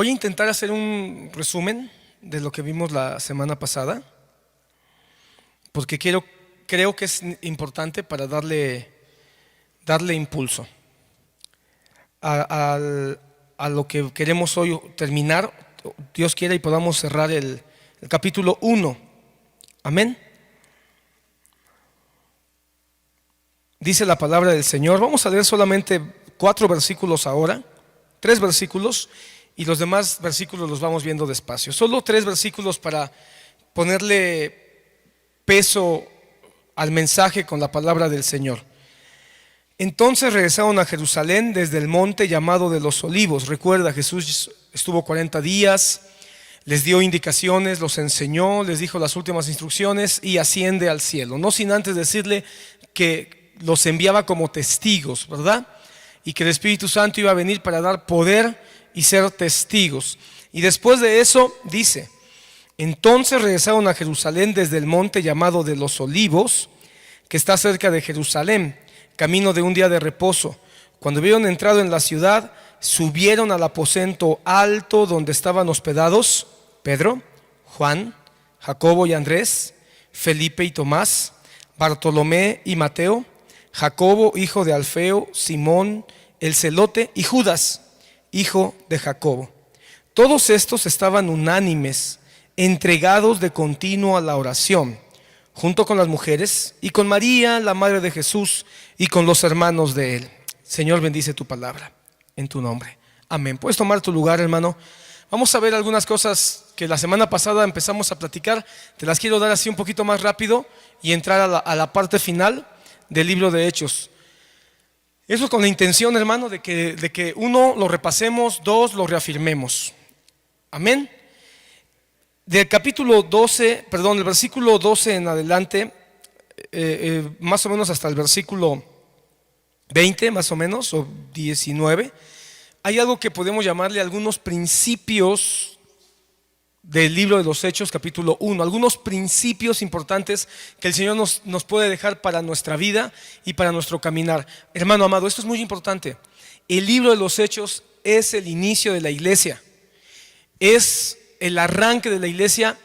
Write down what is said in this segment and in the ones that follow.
Voy a intentar hacer un resumen de lo que vimos la semana pasada, porque creo que es importante para darle impulso a lo que queremos hoy terminar, Dios quiera, y podamos cerrar el capítulo 1. Amén. Dice la palabra del Señor. Vamos a leer solamente 4 versículos ahora, 3 versículos, y los demás versículos los vamos viendo despacio. Solo 3 versículos para ponerle peso al mensaje con la palabra del Señor. Entonces regresaron a Jerusalén desde el monte llamado de los Olivos. Recuerda, Jesús estuvo 40 días, les dio indicaciones, los enseñó, les dijo las últimas instrucciones y asciende al cielo. No sin antes decirle que los enviaba como testigos, ¿verdad? Y que el Espíritu Santo iba a venir para dar poder y ser testigos. Y después de eso dice: entonces regresaron a Jerusalén desde el monte llamado de los Olivos, que está cerca de Jerusalén, camino de un día de reposo. Cuando hubieron entrado en la ciudad, subieron al aposento alto donde estaban hospedados Pedro, Juan, Jacobo y Andrés, Felipe y Tomás, Bartolomé y Mateo, Jacobo hijo de Alfeo, Simón el celote y Judas hijo de Jacobo. Todos estos estaban unánimes, entregados de continuo a la oración, junto con las mujeres y con María, la madre de Jesús, y con los hermanos de él. Señor, bendice tu palabra en tu nombre. Amén. Puedes tomar tu lugar, hermano. Vamos a ver algunas cosas que la semana pasada empezamos a platicar. Te las quiero dar así un poquito más rápido y entrar a la parte final del libro de Hechos. Eso con la intención, hermano, de que 1, lo repasemos, 2, lo reafirmemos. Amén. Del capítulo 12, perdón, el versículo 12 en adelante, más o menos hasta el versículo 20, más o menos, o 19, hay algo que podemos llamarle algunos principios del libro de los Hechos, capítulo 1, algunos principios importantes que el Señor nos puede dejar para nuestra vida y para nuestro caminar. Hermano amado, esto es muy importante. El libro de los Hechos es el inicio de la iglesia, es el arranque de la iglesia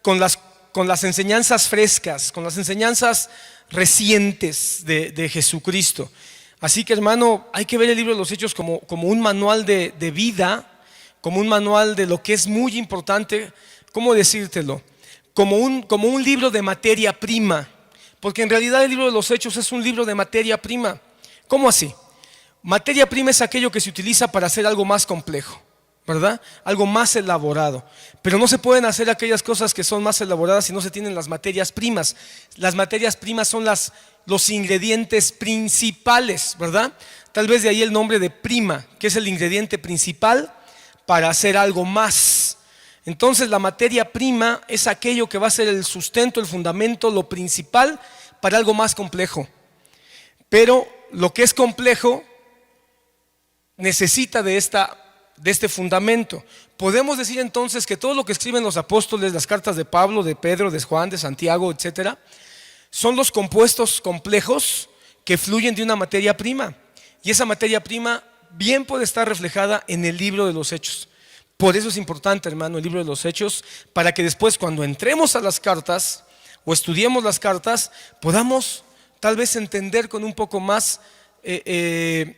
con las enseñanzas frescas, con las enseñanzas recientes de Jesucristo. Así que, hermano, hay que ver el libro de los Hechos como un manual de vida, como un manual de lo que es muy importante. ¿Cómo decírtelo? Como un libro de materia prima, porque en realidad el libro de los Hechos es un libro de materia prima. ¿Cómo así? Materia prima es aquello que se utiliza para hacer algo más complejo, ¿verdad? Algo más elaborado. Pero no se pueden hacer aquellas cosas que son más elaboradas si no se tienen las materias primas. Las materias primas son los ingredientes principales, ¿verdad? Tal vez de ahí el nombre de prima, que es el ingrediente principal para hacer algo más. Entonces la materia prima es aquello que va a ser el sustento, el fundamento, lo principal para algo más complejo. Pero lo que es complejo necesita de este fundamento. Podemos decir entonces que todo lo que escriben los apóstoles, las cartas de Pablo, de Pedro, de Juan, de Santiago, etcétera, son los compuestos complejos que fluyen de una materia prima. Y esa materia prima bien puede estar reflejada en el libro de los Hechos. Por eso es importante, hermano, el libro de los Hechos, para que después, cuando entremos a las cartas o estudiemos las cartas, podamos tal vez entender con un poco más qué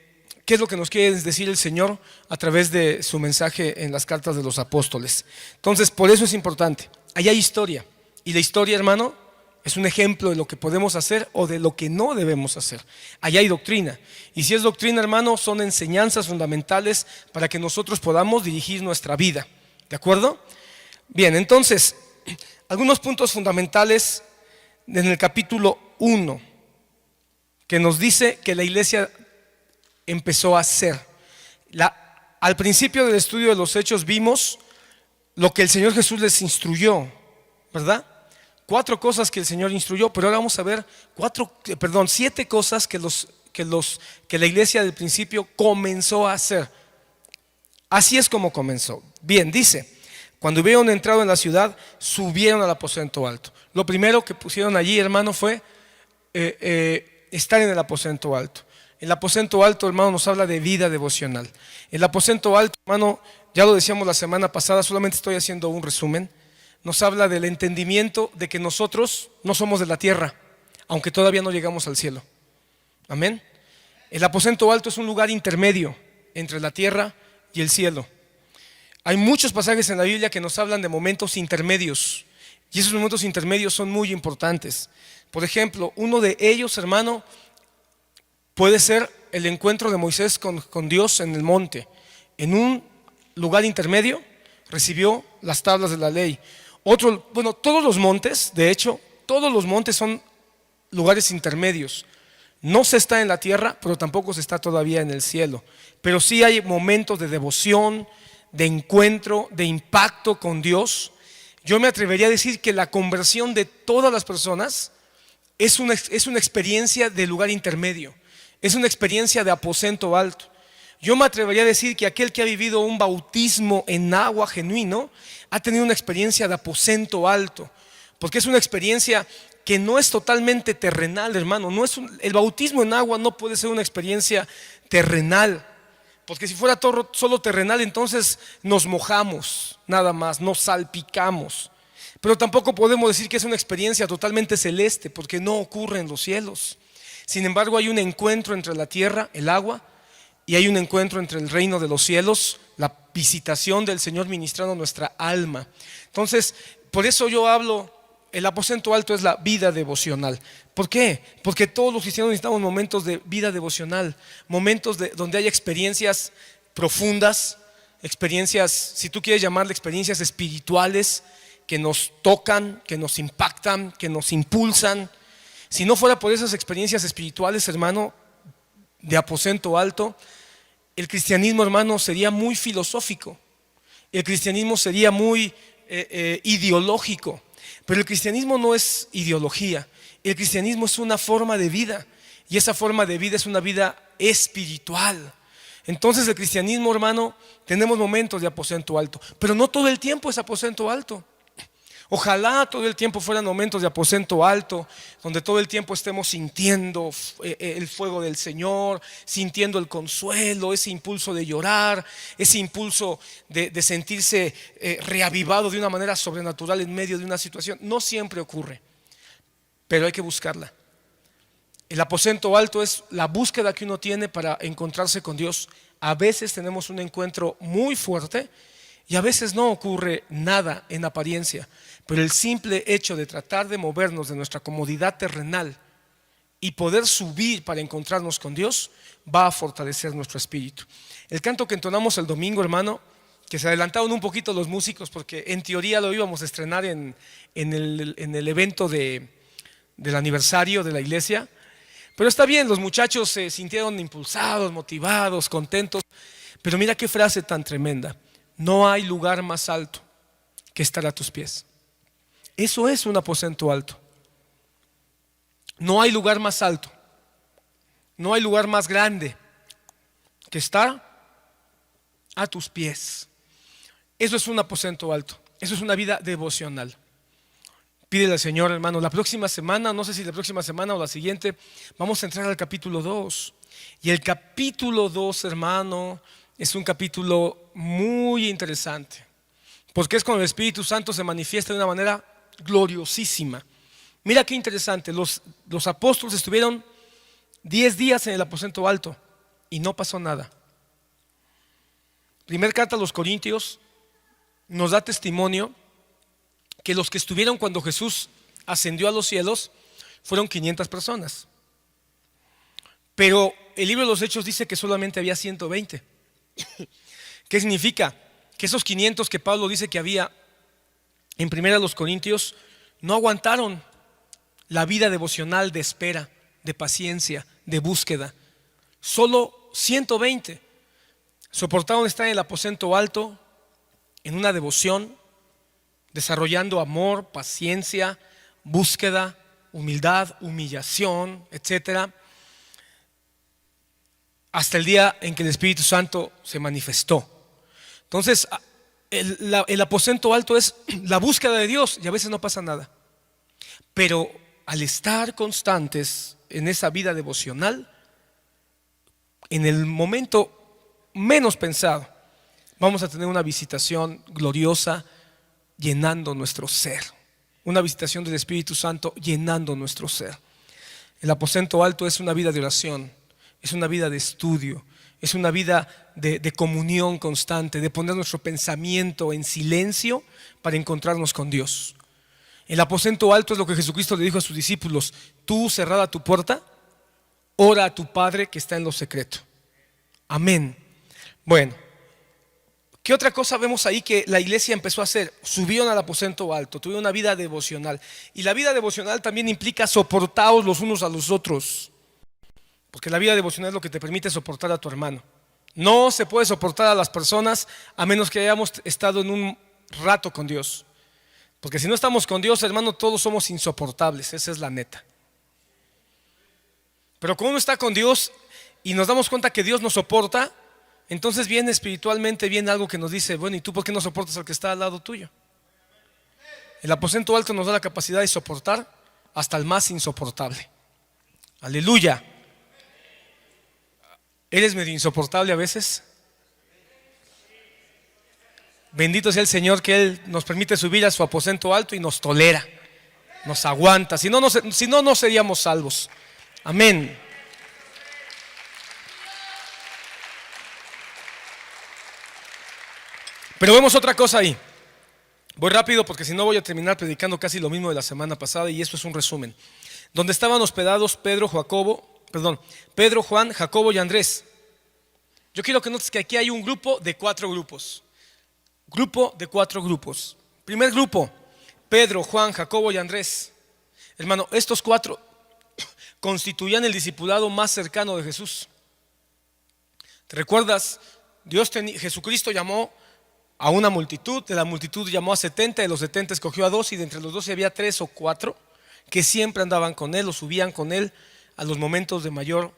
es lo que nos quiere decir el Señor a través de su mensaje en las cartas de los apóstoles. Entonces, por eso es importante. Allá hay historia, y la historia, hermano, es un ejemplo de lo que podemos hacer o de lo que no debemos hacer. Allá hay doctrina, y si es doctrina, hermano, son enseñanzas fundamentales para que nosotros podamos dirigir nuestra vida. ¿De acuerdo? Bien, entonces, algunos puntos fundamentales en el capítulo 1, que nos dice que la iglesia empezó a hacer. Al principio del estudio de los Hechos vimos lo que el Señor Jesús les instruyó, ¿verdad? 4 cosas que el Señor instruyó, pero ahora vamos a ver 7 cosas que la iglesia del principio comenzó a hacer. Así es como comenzó. Bien, dice: cuando hubieron entrado en la ciudad, subieron al aposento alto. Lo primero que pusieron allí, hermano, fue estar en el aposento alto. El aposento alto, hermano, nos habla de vida devocional. El aposento alto, hermano, ya lo decíamos la semana pasada, solamente estoy haciendo un resumen, nos habla del entendimiento de que nosotros no somos de la tierra, aunque todavía no llegamos al cielo. Amén. El aposento alto es un lugar intermedio entre la tierra y el cielo. Hay muchos pasajes en la Biblia que nos hablan de momentos intermedios, y esos momentos intermedios son muy importantes. Por ejemplo, uno de ellos, hermano, puede ser el encuentro de Moisés con Dios en el monte. En un lugar intermedio recibió las tablas de la ley. Todos los montes, de hecho, todos los montes son lugares intermedios. No se está en la tierra, pero tampoco se está todavía en el cielo. Pero sí hay momentos de devoción, de encuentro, de impacto con Dios. Yo me atrevería a decir que la conversión de todas las personas es una experiencia de lugar intermedio, es una experiencia de aposento alto. Yo me atrevería a decir que aquel que ha vivido un bautismo en agua genuino ha tenido una experiencia de aposento alto, porque es una experiencia que no es totalmente terrenal, hermano. El bautismo en agua no puede ser una experiencia terrenal, porque si fuera todo solo terrenal, entonces nos mojamos, nada más, nos salpicamos. Pero tampoco podemos decir que es una experiencia totalmente celeste, porque no ocurre en los cielos. Sin embargo, hay un encuentro entre la tierra, el agua, y hay un encuentro entre el reino de los cielos, la visitación del Señor ministrando nuestra alma. Entonces, por eso yo hablo, el aposento alto es la vida devocional. ¿Por qué? Porque todos los cristianos necesitamos momentos de vida devocional, momentos donde haya experiencias profundas, experiencias, si tú quieres llamarle experiencias espirituales, que nos tocan, que nos impactan, que nos impulsan. Si no fuera por esas experiencias espirituales, hermano, de aposento alto, el cristianismo, hermano, sería muy filosófico. El cristianismo sería muy ideológico. Pero el cristianismo no es ideología. El cristianismo es una forma de vida. Y esa forma de vida es una vida espiritual. Entonces el cristianismo, hermano, tenemos momentos de aposento alto. Pero no todo el tiempo es aposento alto. Ojalá todo el tiempo fueran momentos de aposento alto, donde todo el tiempo estemos sintiendo el fuego del Señor, sintiendo el consuelo, ese impulso de llorar, ese impulso de sentirse reavivado de una manera sobrenatural en medio de una situación. No siempre ocurre, pero hay que buscarla. El aposento alto es la búsqueda que uno tiene para encontrarse con Dios. A veces tenemos un encuentro muy fuerte y a veces no ocurre nada en apariencia, pero el simple hecho de tratar de movernos de nuestra comodidad terrenal y poder subir para encontrarnos con Dios va a fortalecer nuestro espíritu. El canto que entonamos el domingo, hermano, que se adelantaron un poquito los músicos porque en teoría lo íbamos a estrenar en el evento del aniversario de la iglesia, pero está bien, los muchachos se sintieron impulsados, motivados, contentos, pero mira qué frase tan tremenda: no hay lugar más alto que estar a tus pies. Eso es un aposento alto. No hay lugar más alto, no hay lugar más grande que estar a tus pies. Eso es un aposento alto, eso es una vida devocional. Pídele al Señor, hermano, la próxima semana, no sé si la próxima semana o la siguiente, vamos a entrar al capítulo 2. Y el capítulo 2, hermano, es un capítulo muy interesante, porque es cuando el Espíritu Santo se manifiesta de una manera gloriosísima. Mira qué interesante, los apóstoles estuvieron 10 días en el aposento alto y no pasó nada. Primer carta a los Corintios nos da testimonio que los que estuvieron cuando Jesús ascendió a los cielos fueron 500 personas, pero el libro de los Hechos dice que solamente había 120. ¿Qué significa? Que esos 500 que Pablo dice que había en primera de los Corintios no aguantaron la vida devocional de espera, de paciencia, de búsqueda. Solo 120 soportaron estar en el aposento alto, en una devoción, desarrollando amor, paciencia, búsqueda, humildad, humillación, etcétera, hasta el día en que el Espíritu Santo se manifestó. Entonces, el aposento alto es la búsqueda de Dios y a veces no pasa nada. Pero al estar constantes en esa vida devocional, en el momento menos pensado, vamos a tener una visitación gloriosa llenando nuestro ser. Una visitación del Espíritu Santo llenando nuestro ser. El aposento alto es una vida de oración, es una vida de estudio, es una vida de comunión constante, de poner nuestro pensamiento en silencio para encontrarnos con Dios. El aposento alto es lo que Jesucristo le dijo a sus discípulos: tú, cerrada tu puerta, ora a tu Padre que está en lo secreto. Amén. Bueno, ¿qué otra cosa vemos ahí que la iglesia empezó a hacer? Subieron al aposento alto, tuvieron una vida devocional. Y la vida devocional también implica soportaos los unos a los otros, porque la vida devocional es lo que te permite soportar a tu hermano. No se puede soportar a las personas a menos que hayamos estado en un rato con Dios. Porque si no estamos con Dios, hermano, todos somos insoportables, esa es la neta. Pero cuando uno está con Dios y nos damos cuenta que Dios nos soporta, entonces viene espiritualmente, viene algo que nos dice: bueno, ¿y tú por qué no soportas al que está al lado tuyo? El aposento alto nos da la capacidad de soportar hasta el más insoportable. Aleluya. ¿Eres medio insoportable a veces? Bendito sea el Señor que Él nos permite subir a su aposento alto y nos tolera, nos aguanta. Si no, no seríamos salvos. Amén. Pero vemos otra cosa ahí. Voy rápido porque si no voy a terminar predicando casi lo mismo de la semana pasada, y esto es un resumen. Donde estaban hospedados Pedro, Juan, Jacobo y Andrés. Yo quiero que notes que aquí hay un grupo de 4 grupos. Grupo de 4 grupos. Primer grupo: Pedro, Juan, Jacobo y Andrés. Hermano, estos 4 constituían el discipulado más cercano de Jesús. ¿Te recuerdas? Jesucristo llamó a una multitud, de la multitud llamó a 70, de los 70 escogió a 12, y de entre los 12 había 3 o 4 que siempre andaban con Él o subían con Él a los momentos de mayor,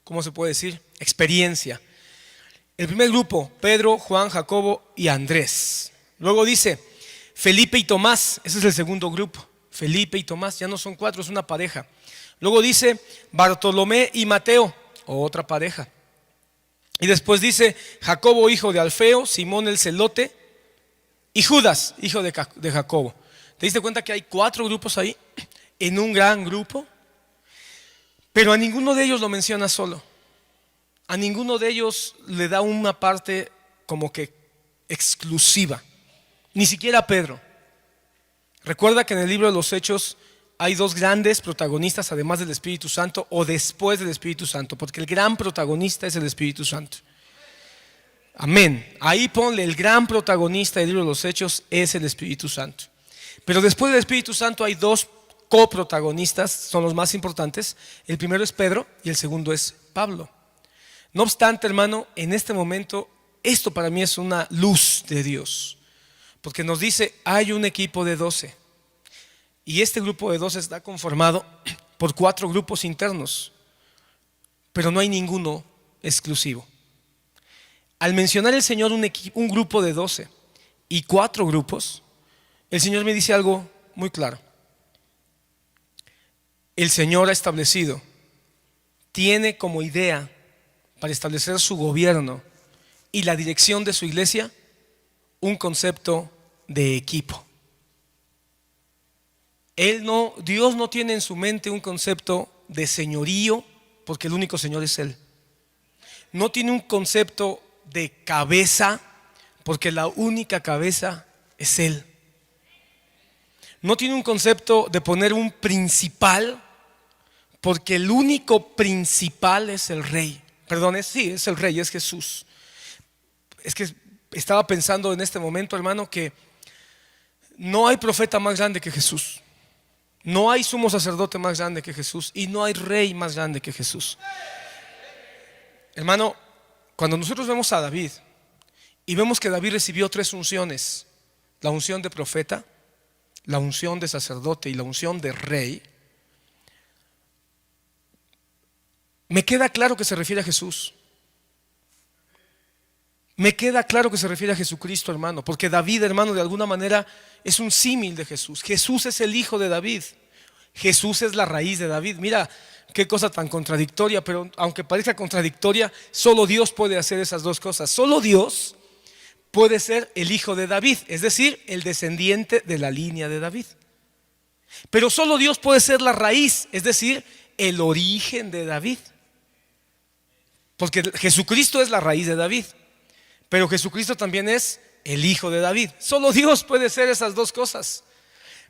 ¿cómo se puede decir? Experiencia. El primer grupo: Pedro, Juan, Jacobo y Andrés. Luego dice Felipe y Tomás, ese es el segundo grupo. Felipe y Tomás, ya no son 4, es una pareja. Luego dice Bartolomé y Mateo, otra pareja. Y después dice Jacobo, hijo de Alfeo, Simón el celote y Judas, hijo de Jacobo. ¿Te diste cuenta que hay 4 grupos ahí en un gran grupo? Pero a ninguno de ellos lo menciona solo. A ninguno de ellos le da una parte como que exclusiva. Ni siquiera a Pedro. Recuerda que en el libro de los Hechos hay 2 grandes protagonistas, además del Espíritu Santo o después del Espíritu Santo, porque el gran protagonista es el Espíritu Santo. Amén. Ahí ponle: el gran protagonista del libro de los Hechos es el Espíritu Santo. Pero después del Espíritu Santo hay 2 coprotagonistas, son los más importantes. El primero es Pedro y el segundo es Pablo. No obstante, hermano, en este momento esto para mí es una luz de Dios, porque nos dice: hay un equipo de 12, y este grupo de 12 está conformado por 4 grupos internos, pero no hay ninguno exclusivo. Al mencionar el Señor un grupo de 12 y 4 grupos, el Señor me dice algo muy claro. El Señor ha establecido, tiene como idea para establecer su gobierno y la dirección de su iglesia, un concepto de equipo. Dios no tiene en su mente un concepto de señorío, porque el único Señor es Él. No tiene un concepto de cabeza, porque la única cabeza es Él. No tiene un concepto de poner un principal, porque el único principal es el Rey. Perdón, es el Rey, es Jesús. Es que estaba pensando en este momento, hermano, que no hay profeta más grande que Jesús. No hay sumo sacerdote más grande que Jesús. Y no hay rey más grande que Jesús. Hermano, cuando nosotros vemos a David y vemos que David recibió 3 unciones: la unción de profeta, la unción de sacerdote y la unción de rey, me queda claro que se refiere a Jesús. Me queda claro que se refiere a Jesucristo, hermano, porque David, hermano, de alguna manera es un símil de Jesús. Jesús es el hijo de David. Jesús es la raíz de David. Mira qué cosa tan contradictoria, pero aunque parezca contradictoria, solo Dios puede hacer esas dos cosas. Solo Dios puede ser el hijo de David, es decir, el descendiente de la línea de David. Pero solo Dios puede ser la raíz, es decir, el origen de David. Porque Jesucristo es la raíz de David, pero Jesucristo también es el hijo de David. Solo Dios puede ser esas dos cosas.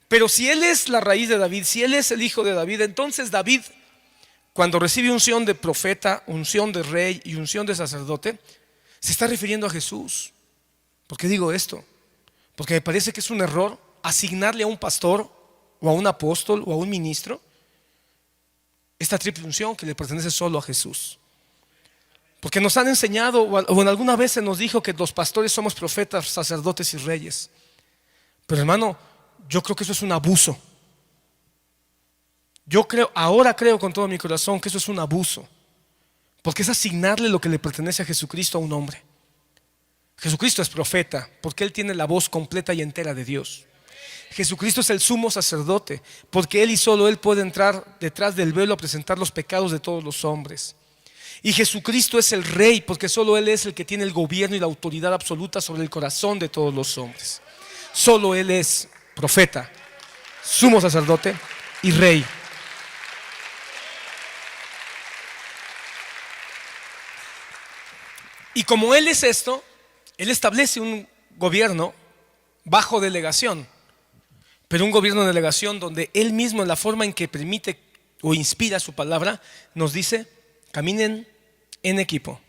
Pero si Él es la raíz de David, si Él es el hijo de David, entonces David, cuando recibe unción de profeta, unción de rey y unción de sacerdote, se está refiriendo a Jesús. ¿Por qué digo esto? Porque me parece que es un error asignarle a un pastor o a un apóstol o a un ministro esta triple unción que le pertenece solo a Jesús. Porque nos han enseñado, o en alguna vez se nos dijo que los pastores somos profetas, sacerdotes y reyes. Pero hermano, yo creo que eso es un abuso. Ahora creo con todo mi corazón que eso es un abuso. Porque es asignarle lo que le pertenece a Jesucristo a un hombre. Jesucristo es profeta porque Él tiene la voz completa y entera de Dios. Jesucristo es el sumo sacerdote porque Él y solo Él puede entrar detrás del velo a presentar los pecados de todos los hombres. Y Jesucristo es el rey porque solo Él es el que tiene el gobierno y la autoridad absoluta sobre el corazón de todos los hombres. Solo Él es profeta, sumo sacerdote y rey. Y como Él es esto, Él establece un gobierno bajo delegación, pero un gobierno de delegación donde Él mismo, en la forma en que permite o inspira su palabra, nos dice: caminen en equipo.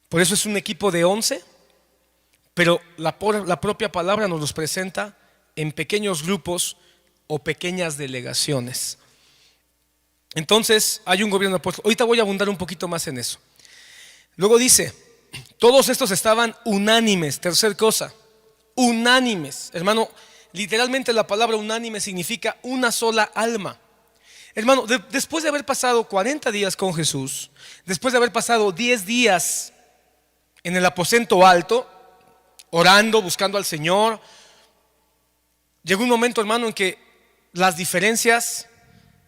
Por eso es un equipo de 11, pero la propia palabra nos los presenta en pequeños grupos o pequeñas delegaciones. Entonces hay un gobierno apóstol. Ahorita voy a abundar un poquito más en eso. Luego dice: todos estos estaban unánimes. Tercer cosa, unánimes. Hermano, literalmente la palabra unánime significa una sola alma. Hermano, después de haber pasado 40 días con Jesús, después de haber pasado 10 días en el aposento alto, orando, buscando al Señor, llegó un momento, hermano, en que las diferencias,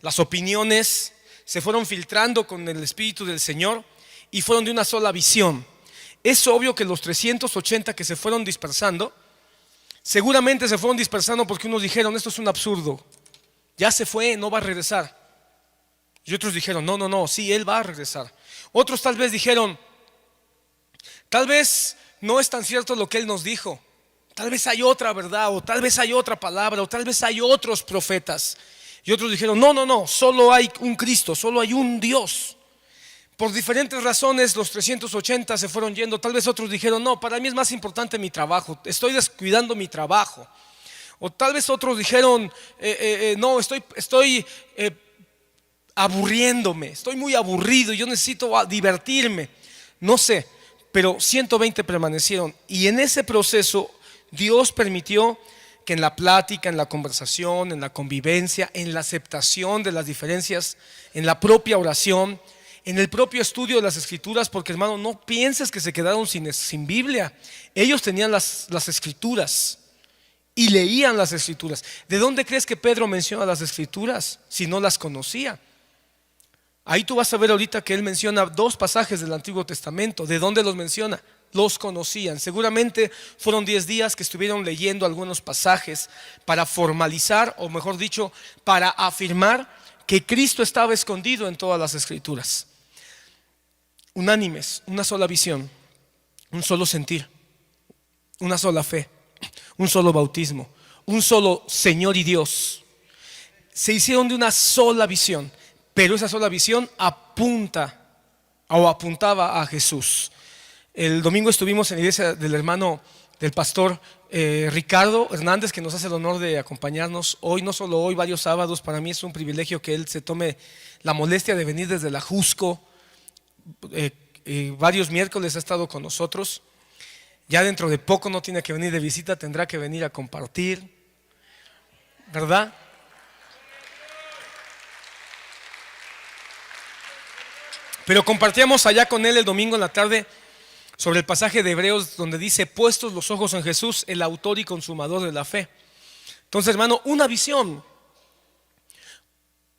las opiniones se fueron filtrando con el Espíritu del Señor y fueron de una sola visión. Es obvio que los 380 que se fueron dispersando, seguramente se fueron dispersando porque unos dijeron: esto es un absurdo, ya se fue, no va a regresar. Y otros dijeron: no, sí, Él va a regresar. Otros tal vez dijeron: tal vez no es tan cierto lo que Él nos dijo, tal vez hay otra verdad, o tal vez hay otra palabra, o tal vez hay otros profetas. Y otros dijeron: no, solo hay un Cristo, solo hay un Dios. Por diferentes razones los 380 se fueron yendo. Tal vez otros dijeron: no, para mí es más importante mi trabajo, estoy descuidando mi trabajo. O tal vez otros dijeron: no, estoy aburriéndome, estoy muy aburrido, yo necesito divertirme. No sé, pero 120 permanecieron. Y en ese proceso Dios permitió que en la plática, en la conversación, en la convivencia, en la aceptación de las diferencias, en la propia oración, en el propio estudio de las Escrituras, porque hermano, no pienses que se quedaron sin Biblia. Ellos tenían las Escrituras y leían las Escrituras. ¿De dónde crees que Pedro menciona las Escrituras si no las conocía? Ahí tú vas a ver ahorita que él menciona 2 pasajes del Antiguo Testamento. ¿De dónde los menciona? Los conocían. Seguramente fueron 10 días que estuvieron leyendo algunos pasajes para formalizar, o mejor dicho, para afirmar que Cristo estaba escondido en todas las Escrituras. Unánimes, una sola visión, un solo sentir, una sola fe, un solo bautismo, un solo Señor y Dios. Se hicieron de una sola visión, pero esa sola visión apuntaba a Jesús. El domingo estuvimos en la iglesia del hermano, del pastor Ricardo Hernández, que nos hace el honor de acompañarnos hoy, no solo hoy, varios sábados. Para mí es un privilegio que él se tome la molestia de venir desde la Jusco. Varios miércoles ha estado con nosotros. Ya dentro de poco no tiene que venir de visita, tendrá que venir a compartir, ¿verdad? Pero compartíamos allá con él el domingo en la tarde sobre el pasaje de Hebreos donde dice: puestos los ojos en Jesús, el autor y consumador de la fe. Entonces, hermano, una visión.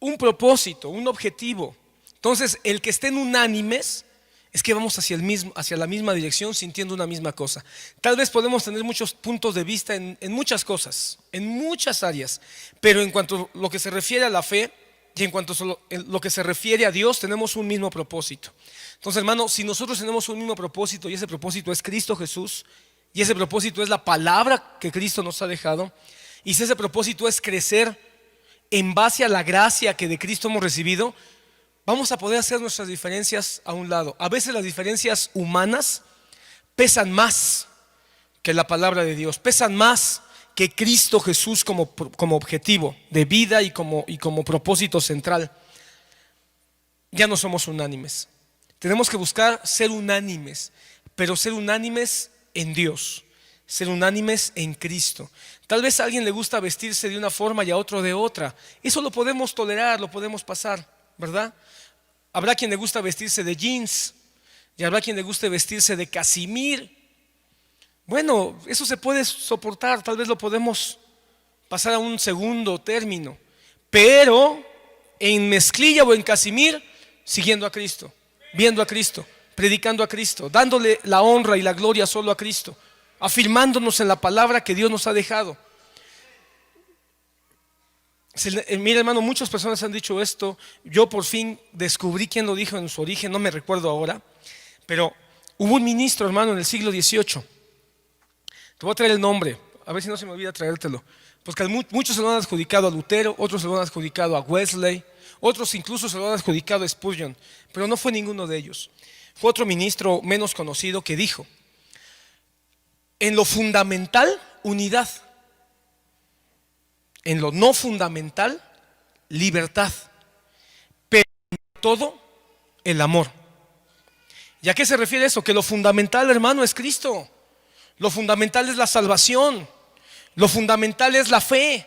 un propósito, un objetivo. Entonces, el que estén unánimes es que vamos hacia la misma dirección, sintiendo una misma cosa. Tal vez podemos tener muchos puntos de vista en muchas cosas, en muchas áreas, pero en cuanto a lo que se refiere a la fe y en cuanto a lo que se refiere a Dios, tenemos un mismo propósito. Entonces, hermano, si nosotros tenemos un mismo propósito y ese propósito es Cristo Jesús y ese propósito es la palabra que Cristo nos ha dejado, y si ese propósito es crecer en base a la gracia que de Cristo hemos recibido, vamos a poder hacer nuestras diferencias a un lado. A veces las diferencias humanas pesan más que la palabra de Dios, pesan más que Cristo Jesús como objetivo de vida y como propósito central. Ya no somos unánimes. Tenemos que buscar ser unánimes, pero ser unánimes en Dios, ser unánimes en Cristo. Tal vez a alguien le gusta vestirse de una forma y a otro de otra. Eso lo podemos tolerar, lo podemos pasar, ¿verdad? Habrá quien le gusta vestirse de jeans y habrá quien le guste vestirse de casimir. Bueno, eso se puede soportar, tal vez lo podemos pasar a un segundo término, pero en mezclilla o en casimir, siguiendo a Cristo, viendo a Cristo, predicando a Cristo, dándole la honra y la gloria solo a Cristo, afirmándonos en la palabra que Dios nos ha dejado. Mira, hermano, muchas personas han dicho esto. Yo por fin descubrí quién lo dijo en su origen, no me recuerdo ahora, pero hubo un ministro, hermano, en el siglo XVIII. Te voy a traer el nombre, a ver si no se me olvida traértelo, porque muchos se lo han adjudicado a Lutero, otros se lo han adjudicado a Wesley, otros incluso se lo han adjudicado a Spurgeon, pero no fue ninguno de ellos. Fue otro ministro menos conocido que dijo: en lo fundamental, unidad; en lo no fundamental, libertad; pero en todo, el amor. ¿Y a qué se refiere eso? Que lo fundamental, hermano, es Cristo. Lo fundamental es la salvación. Lo fundamental es la fe.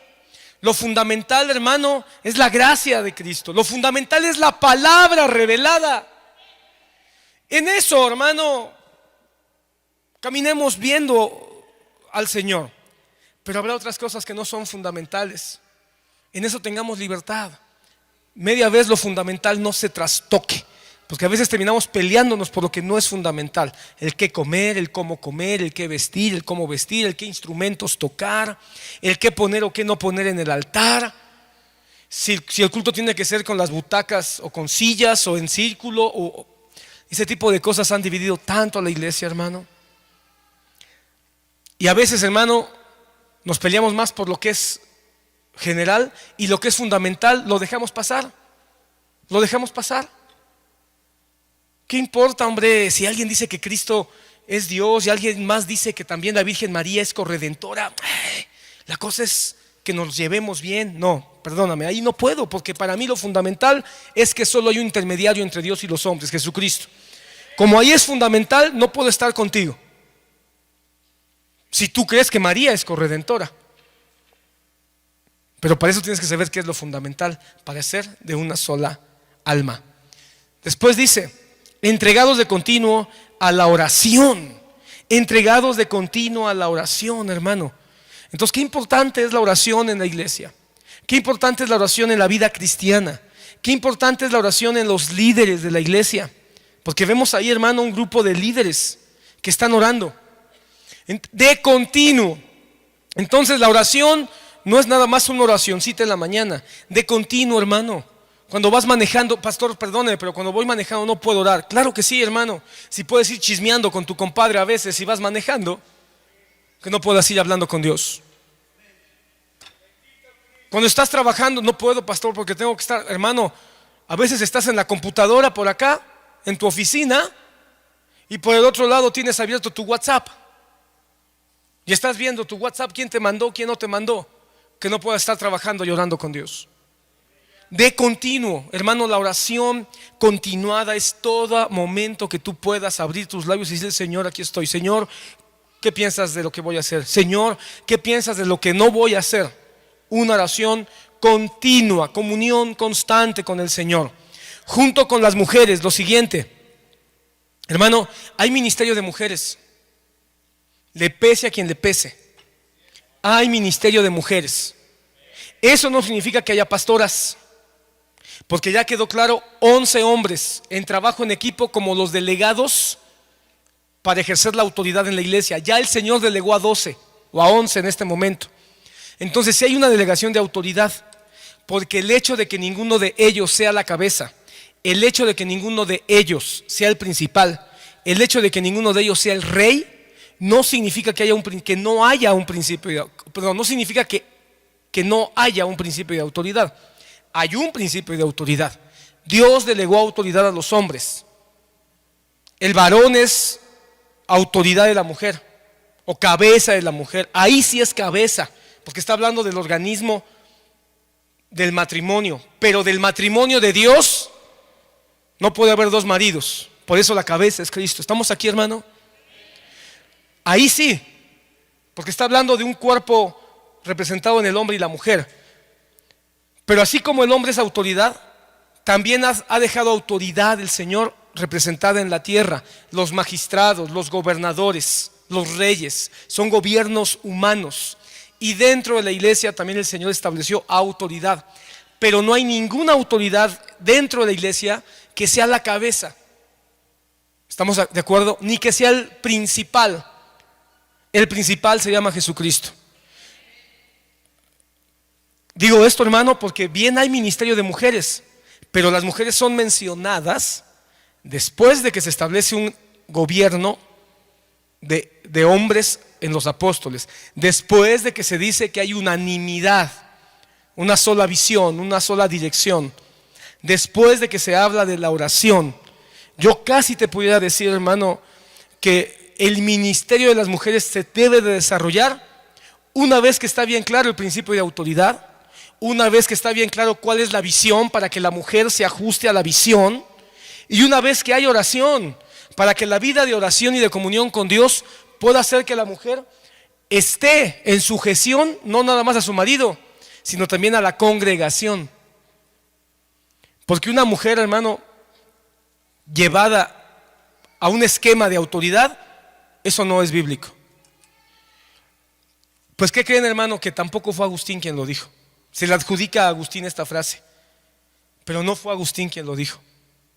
Lo fundamental, hermano, es la gracia de Cristo. Lo fundamental es la palabra revelada. En eso, hermano, caminemos viendo al Señor. Pero habrá otras cosas que no son fundamentales. En eso tengamos libertad. Media vez lo fundamental no se trastoque, porque a veces terminamos peleándonos por lo que no es fundamental. El qué comer, el cómo comer, el qué vestir, el cómo vestir, el qué instrumentos tocar, el qué poner o qué no poner en el altar. Si el culto tiene que ser con las butacas o con sillas o en círculo, o ese tipo de cosas han dividido tanto a la iglesia, hermano. Y a veces, hermano, nos peleamos más por lo que es general, y lo que es fundamental lo dejamos pasar. Lo dejamos pasar. ¿Qué importa, hombre, si alguien dice que Cristo es Dios y alguien más dice que también la Virgen María es corredentora? La cosa es que nos llevemos bien. No, perdóname, ahí no puedo, porque para mí lo fundamental es que solo hay un intermediario entre Dios y los hombres, Jesucristo. Como ahí es fundamental, no puedo estar contigo si tú crees que María es corredentora. Pero para eso tienes que saber qué es lo fundamental, para ser de una sola alma. Después dice: entregados de continuo a la oración. Entregados de continuo a la oración, hermano. Entonces, qué importante es la oración en la iglesia. Qué importante es la oración en la vida cristiana. Qué importante es la oración en los líderes de la iglesia. Porque vemos ahí, hermano, un grupo de líderes que están orando de continuo. Entonces la oración no es nada más una oracioncita en la mañana. De continuo, hermano. Cuando vas manejando, pastor, perdone, pero cuando voy manejando no puedo orar. Claro que sí, hermano. Si puedes ir chismeando con tu compadre a veces si vas manejando, que no puedas ir hablando con Dios. Cuando estás trabajando, no puedo, pastor, porque tengo que estar, hermano. A veces estás en la computadora por acá, en tu oficina, y por el otro lado tienes abierto tu WhatsApp. Y estás viendo tu WhatsApp, quién te mandó, quién no te mandó, que no puedas estar trabajando y orando con Dios. De continuo, hermano, la oración continuada es todo momento que tú puedas abrir tus labios y decir: Señor, aquí estoy. Señor, ¿qué piensas de lo que voy a hacer? Señor, ¿qué piensas de lo que no voy a hacer? Una oración continua, comunión constante con el Señor. Junto con las mujeres, lo siguiente, hermano, hay ministerio de mujeres. Le pese a quien le pese, hay ministerio de mujeres. Eso no significa que haya pastoras. Porque ya quedó claro, 11 hombres en trabajo en equipo como los delegados para ejercer la autoridad en la iglesia. Ya el Señor delegó a 12 o a 11 en este momento. Entonces si hay una delegación de autoridad, porque el hecho de que ninguno de ellos sea la cabeza, el hecho de que ninguno de ellos sea el principal, el hecho de que ninguno de ellos sea el rey, no significa que no haya un principio no significa que no haya un principio de autoridad. Hay un principio de autoridad. Dios delegó autoridad a los hombres. El varón es autoridad de la mujer o cabeza de la mujer. Ahí sí es cabeza, porque está hablando del organismo del matrimonio. Pero del matrimonio de Dios no puede haber dos maridos. Por eso la cabeza es Cristo. ¿Estamos aquí, hermano? Ahí sí, porque está hablando de un cuerpo representado en el hombre y la mujer. Pero así como el hombre es autoridad, también ha dejado autoridad el Señor representada en la tierra. Los magistrados, los gobernadores, los reyes, son gobiernos humanos. Y dentro de la iglesia también el Señor estableció autoridad. Pero no hay ninguna autoridad dentro de la iglesia que sea la cabeza. ¿Estamos de acuerdo? Ni que sea el principal. El principal se llama Jesucristo. Digo esto, hermano, porque bien hay ministerio de mujeres, pero las mujeres son mencionadas después de que se establece un gobierno de hombres en los apóstoles, después de que se dice que hay unanimidad, una sola visión, una sola dirección, después de que se habla de la oración. Yo casi te pudiera decir, hermano, que el ministerio de las mujeres se debe de desarrollar una vez que está bien claro el principio de autoridad, una vez que está bien claro cuál es la visión para que la mujer se ajuste a la visión, y una vez que hay oración, para que la vida de oración y de comunión con Dios pueda hacer que la mujer esté en sujeción, no nada más a su marido, sino también a la congregación. Porque una mujer, hermano, llevada a un esquema de autoridad, eso no es bíblico. Pues ¿qué creen, hermano? Que tampoco fue Agustín quien lo dijo. Se le adjudica a Agustín esta frase, pero no fue Agustín quien lo dijo.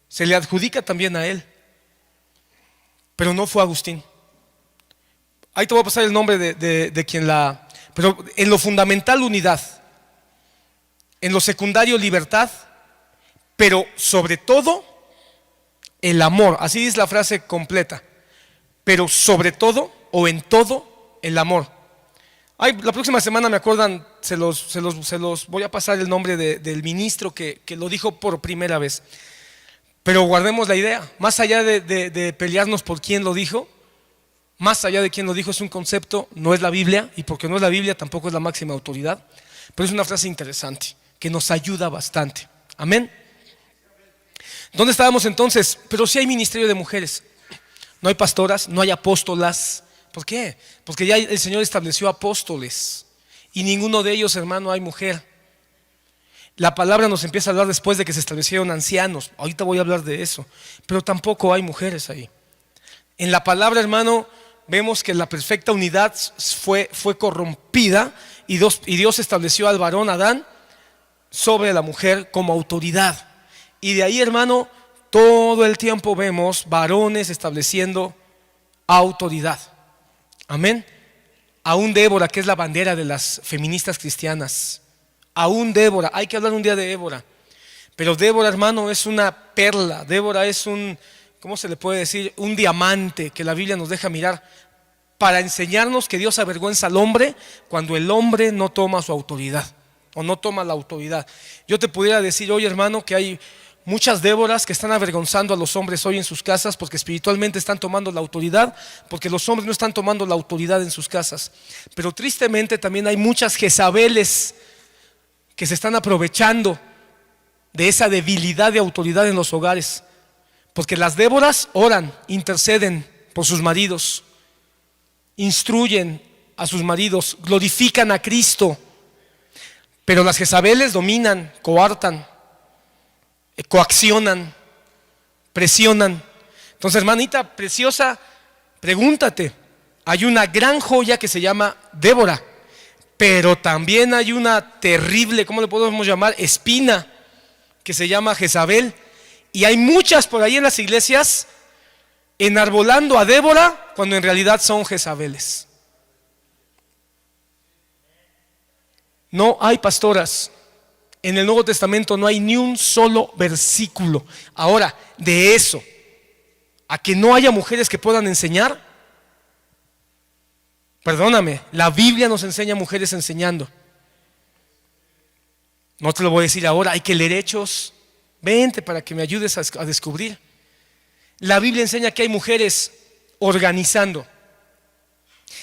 Se le adjudica también a él, pero no fue Agustín. Ahí te voy a pasar el nombre de quien la... Pero en lo fundamental, unidad. En lo secundario, libertad. Pero sobre todo, el amor. Así es la frase completa. Pero sobre todo, o en todo, el amor. La próxima semana, me acuerdan, se los voy a pasar el nombre del ministro que lo dijo por primera vez. Pero guardemos la idea, más allá de pelearnos por quién lo dijo, más allá de quién lo dijo, es un concepto, no es la Biblia, y porque no es la Biblia tampoco es la máxima autoridad, pero es una frase interesante, que nos ayuda bastante. Amén. ¿Dónde estábamos entonces? Pero sí hay ministerio de mujeres, no hay pastoras, no hay apóstolas. ¿Por qué? Porque ya el Señor estableció apóstoles y ninguno de ellos, hermano, hay mujer. La palabra nos empieza a hablar después de que se establecieron ancianos. Ahorita voy a hablar de eso, pero tampoco hay mujeres ahí. En la palabra, hermano, vemos que la perfecta unidad fue corrompida y Dios estableció al varón Adán sobre la mujer como autoridad. Y de ahí, hermano, todo el tiempo vemos varones estableciendo autoridad. Amén. Aún Débora, que es la bandera de las feministas cristianas. Aún Débora, hay que hablar un día de Débora. Pero Débora, hermano, es una perla. Débora es ¿cómo se le puede decir? Un diamante que la Biblia nos deja mirar para enseñarnos que Dios avergüenza al hombre cuando el hombre no toma su autoridad o no toma la autoridad. Yo te pudiera decir hoy, hermano, que hay muchas Déboras que están avergonzando a los hombres hoy en sus casas porque espiritualmente están tomando la autoridad, porque los hombres no están tomando la autoridad en sus casas. Pero tristemente también hay muchas Jezabeles que se están aprovechando de esa debilidad de autoridad en los hogares, porque las Déboras oran, interceden por sus maridos, instruyen a sus maridos, glorifican a Cristo, pero las Jezabeles dominan, coartan, coaccionan, presionan. Entonces, hermanita preciosa, pregúntate, hay una gran joya que se llama Débora, pero también hay una terrible, ¿cómo le podemos llamar? Espina, que se llama Jezabel, y hay muchas por ahí en las iglesias enarbolando a Débora cuando en realidad son Jezabeles. No hay pastoras. En el Nuevo Testamento no hay ni un solo versículo. Ahora, de eso a que no haya mujeres que puedan enseñar, perdóname, la Biblia nos enseña mujeres enseñando. No te lo voy a decir ahora, hay que leer Hechos. Vente para que me ayudes a descubrir. La Biblia enseña que hay mujeres organizando.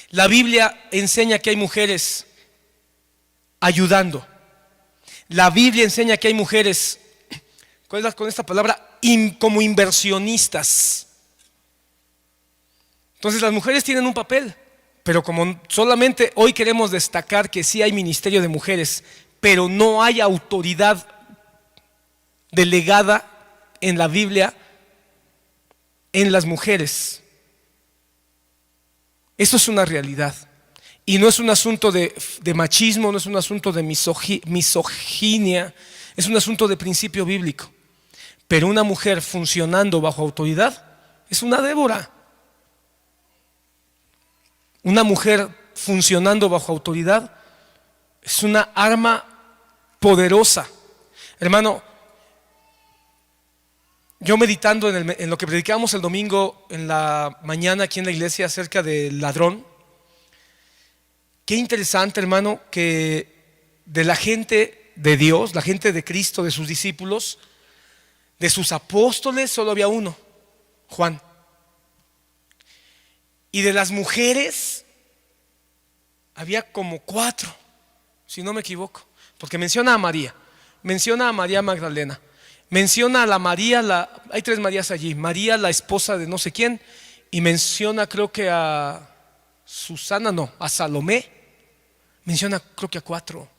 La Biblia enseña que hay mujeres ayudando. La Biblia enseña que hay mujeres, ¿cuál es con esta palabra? Como inversionistas. Entonces las mujeres tienen un papel, pero como solamente hoy queremos destacar que sí hay ministerio de mujeres, pero no hay autoridad delegada en la Biblia en las mujeres. Eso es una realidad. Y no es un asunto de machismo, no es un asunto de misoginia, es un asunto de principio bíblico. Pero una mujer funcionando bajo autoridad es una Débora. Una mujer funcionando bajo autoridad es una arma poderosa. Hermano, yo meditando en lo que predicamos el domingo en la mañana aquí en la iglesia acerca del ladrón, qué interesante, hermano, que de la gente de Dios, la gente de Cristo, de sus discípulos, de sus apóstoles, solo había uno, Juan. Y de las mujeres había como 4, si no me equivoco, porque menciona a María Magdalena, menciona a la María, hay 3 Marías allí, María la esposa de no sé quién, y menciona creo que a Susana, no, a Salomé, menciona creo que a 4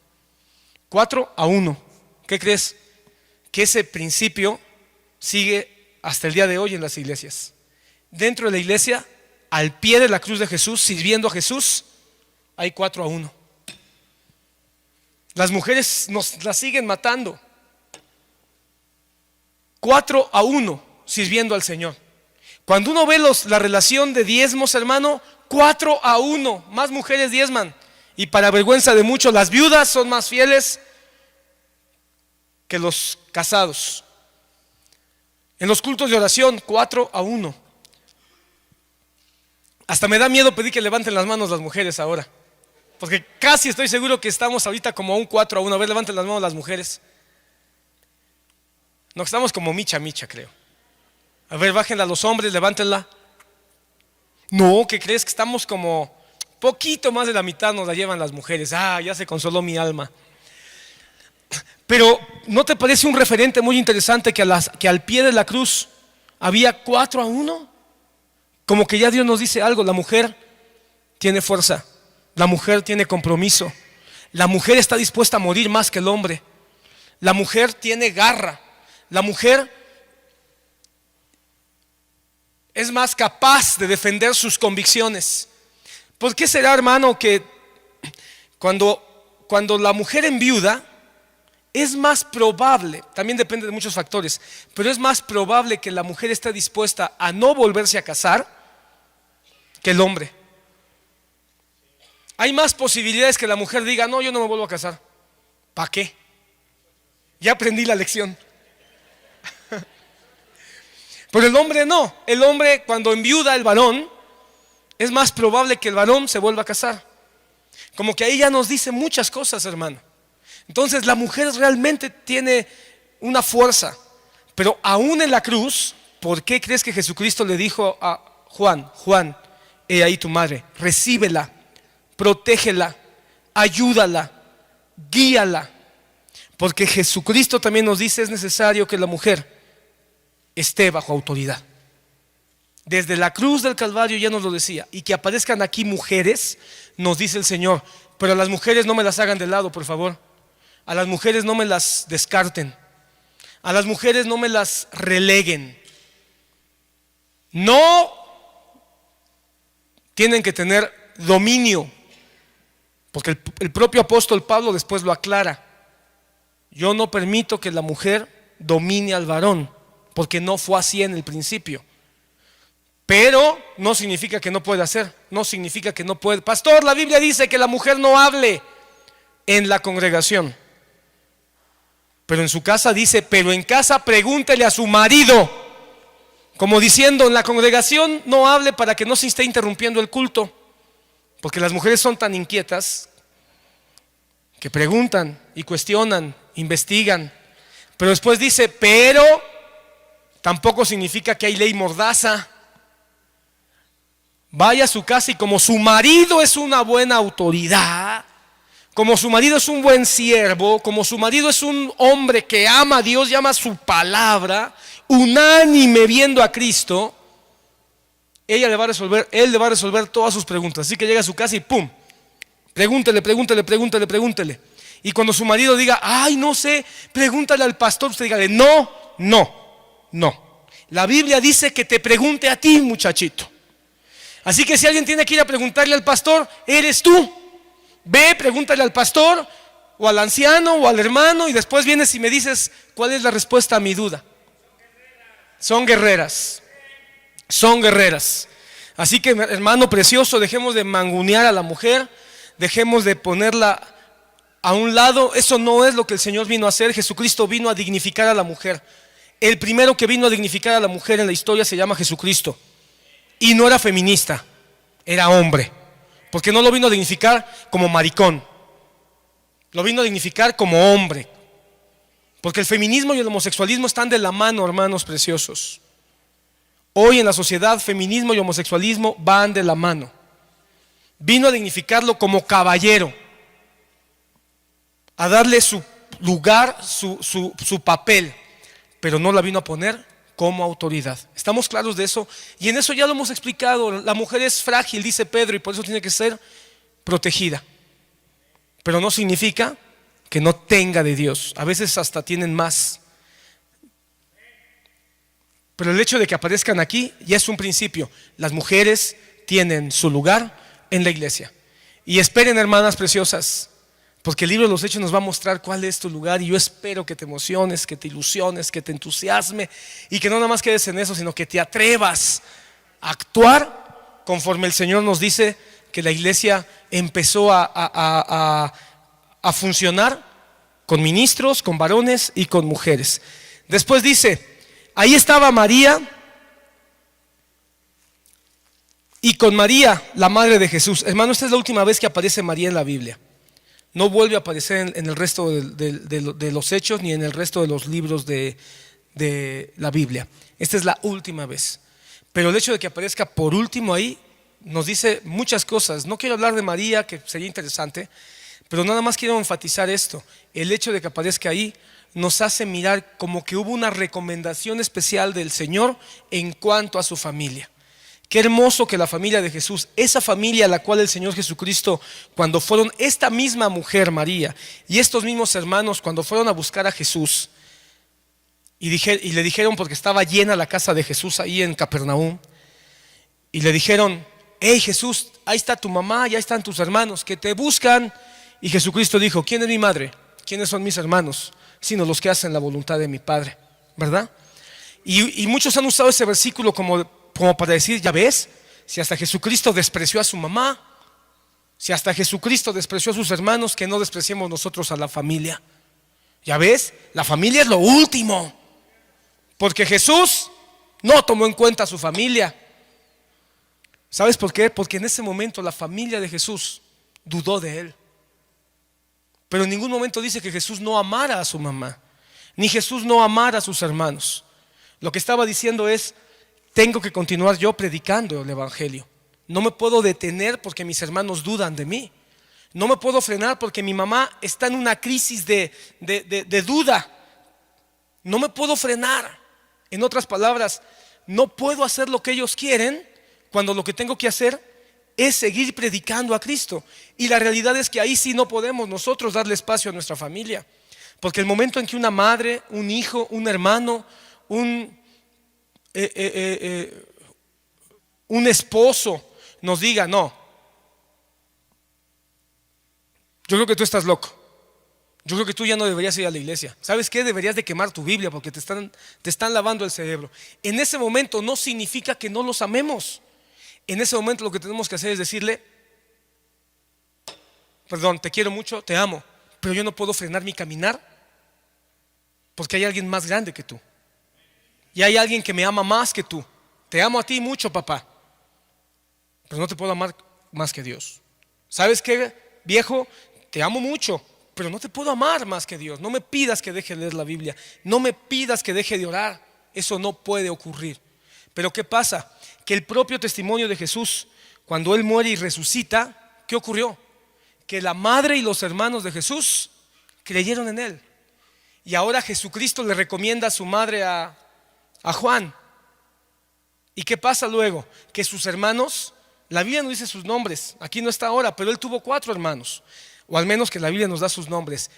a 1. ¿Qué crees? Que ese principio sigue hasta el día de hoy en las iglesias. Dentro de la iglesia, al pie de la cruz de Jesús, sirviendo a Jesús, hay 4 a 1. Las mujeres nos las siguen matando. 4 a 1 sirviendo al Señor. Cuando uno ve la relación de diezmos, hermano, 4 a 1, más mujeres diezman. Y para vergüenza de muchos, las viudas son más fieles que los casados. En los cultos de oración, 4 a 1. Hasta me da miedo pedir que levanten las manos las mujeres ahora, porque casi estoy seguro que estamos ahorita como a un 4 a 1. A ver, levanten las manos las mujeres. No, estamos como micha, creo. A ver, bájenla los hombres, levántenla. No, ¿qué crees? Que estamos como poquito más de la mitad nos la llevan las mujeres. Ya se consoló mi alma. Pero ¿no te parece un referente muy interesante que al pie de la cruz había 4 a 1? Como que ya Dios nos dice algo. La mujer tiene fuerza, la mujer tiene compromiso, la mujer está dispuesta a morir más que el hombre, la mujer tiene garra, la mujer es más capaz de defender sus convicciones. ¿Por qué será, hermano, que cuando la mujer enviuda es más probable, también depende de muchos factores, pero es más probable que la mujer esté dispuesta a no volverse a casar que el hombre? Hay más posibilidades que la mujer diga, no, yo no me vuelvo a casar. ¿Para qué? Ya aprendí la lección. Pero el hombre no. El hombre, cuando enviuda el varón, es más probable que el varón se vuelva a casar. Como que ahí ya nos dice muchas cosas, hermano. Entonces la mujer realmente tiene una fuerza. Pero aún en la cruz, ¿por qué crees que Jesucristo le dijo a Juan, he ahí tu madre, recíbela, protégela, ayúdala, guíala? Porque Jesucristo también nos dice, es necesario que la mujer esté bajo autoridad. Desde la cruz del Calvario ya nos lo decía. Y que aparezcan aquí mujeres, nos dice el Señor, pero a las mujeres no me las hagan de lado, por favor. A las mujeres no me las descarten, a las mujeres no me las releguen. No tienen que tener dominio, porque el propio apóstol Pablo después lo aclara. Yo no permito que la mujer domine al varón, porque no fue así en el principio. Pero no significa que no pueda hacer, no significa que no puede. Pastor, la Biblia dice que la mujer no hable en la congregación, pero en su casa dice, pero en casa pregúntele a su marido, como diciendo, en la congregación no hable para que no se esté interrumpiendo el culto, porque las mujeres son tan inquietas que preguntan y cuestionan, investigan, pero después dice, pero tampoco significa que hay ley mordaza. Vaya a su casa y como su marido es una buena autoridad, como su marido es un buen siervo, como su marido es un hombre que ama a Dios y ama su palabra, unánime viendo a Cristo, él le va a resolver todas sus preguntas. Así que llega a su casa y ¡pum! Pregúntele. Y cuando su marido diga, ay, no sé, pregúntale al pastor, usted dígale, no. La Biblia dice que te pregunte a ti, muchachito. Así que si alguien tiene que ir a preguntarle al pastor, eres tú. Ve, pregúntale al pastor o al anciano o al hermano y después vienes y me dices cuál es la respuesta a mi duda. Son guerreras. Así que, hermano precioso, dejemos de mangunear a la mujer, dejemos de ponerla a un lado. Eso no es lo que el Señor vino a hacer. Jesucristo vino a dignificar a la mujer. El primero que vino a dignificar a la mujer en la historia se llama Jesucristo. Y no era feminista, era hombre. Porque no lo vino a dignificar como maricón, lo vino a dignificar como hombre. Porque el feminismo y el homosexualismo están de la mano, hermanos preciosos. Hoy en la sociedad, feminismo y homosexualismo van de la mano. Vino a dignificarlo como caballero, a darle su lugar, su papel, pero no la vino a poner como autoridad. ¿Estamos claros de eso? Y en eso ya lo hemos explicado. La mujer es frágil, dice Pedro, y por eso tiene que ser protegida. Pero no significa que no tenga de Dios. A veces hasta tienen más. Pero el hecho de que aparezcan aquí ya es un principio. Las mujeres tienen su lugar en la iglesia. Y esperen, hermanas preciosas, porque el libro de los Hechos nos va a mostrar cuál es tu lugar. Y yo espero que te emociones, que te ilusiones, que te entusiasme, y que no nada más quedes en eso, sino que te atrevas a actuar conforme el Señor nos dice que la iglesia empezó a funcionar con ministros, con varones y con mujeres. Después dice, ahí estaba María, y con María, la madre de Jesús. Hermano, esta es la última vez que aparece María en la Biblia. No vuelve a aparecer en el resto de los hechos ni en el resto de los libros de la Biblia. Esta es la última vez. Pero el hecho de que aparezca por último ahí nos dice muchas cosas. No quiero hablar de María, que sería interesante, pero nada más quiero enfatizar esto. El hecho de que aparezca ahí nos hace mirar como que hubo una recomendación especial del Señor en cuanto a su familia. Qué hermoso que la familia de Jesús, esa familia a la cual el Señor Jesucristo, cuando fueron esta misma mujer María y estos mismos hermanos, cuando fueron a buscar a Jesús y le dijeron, porque estaba llena la casa de Jesús ahí en Capernaum, y le dijeron, hey Jesús, ahí está tu mamá y ahí están tus hermanos que te buscan. Y Jesucristo dijo, ¿quién es mi madre? ¿Quiénes son mis hermanos? Sino los que hacen la voluntad de mi Padre, ¿verdad? Y muchos han usado ese versículo como para decir, ya ves, si hasta Jesucristo despreció a su mamá, si hasta Jesucristo despreció a sus hermanos, que no despreciemos nosotros a la familia. Ya ves, la familia es lo último, porque Jesús no tomó en cuenta a su familia. ¿Sabes por qué? Porque en ese momento la familia de Jesús dudó de él. Pero en ningún momento dice que Jesús no amara a su mamá, ni Jesús no amara a sus hermanos. Lo que estaba diciendo es, tengo que continuar yo predicando el evangelio. No me puedo detener porque mis hermanos dudan de mí. No me puedo frenar porque mi mamá está en una crisis de duda. No me puedo frenar. En otras palabras, no puedo hacer lo que ellos quieren cuando lo que tengo que hacer es seguir predicando a Cristo. Y la realidad es que ahí sí no podemos nosotros darle espacio a nuestra familia. Porque el momento en que una madre, un hijo, un hermano, un esposo nos diga, no, yo creo que tú estás loco, Yo creo que tú ya no deberías ir a la iglesia. ¿Sabes qué? Deberías de quemar tu Biblia porque te están lavando el cerebro. En ese momento no significa que no los amemos. En ese momento lo que tenemos que hacer es decirle: perdón, te quiero mucho, te amo, pero yo no puedo frenar mi caminar porque hay alguien más grande que tú. Y hay alguien que me ama más que tú. Te amo a ti mucho, papá, pero no te puedo amar más que Dios. ¿Sabes qué, viejo? Te amo mucho, pero no te puedo amar más que Dios. No me pidas que deje de leer la Biblia. No me pidas que deje de orar. Eso no puede ocurrir. Pero ¿qué pasa? Que el propio testimonio de Jesús, cuando Él muere y resucita, ¿qué ocurrió? Que la madre y los hermanos de Jesús creyeron en Él. Y ahora Jesucristo le recomienda a su madre a Juan. ¿Y qué pasa luego? Que sus hermanos, la Biblia no dice sus nombres, aquí no está ahora, pero Él tuvo 4 hermanos, o al menos que la Biblia nos da sus nombres.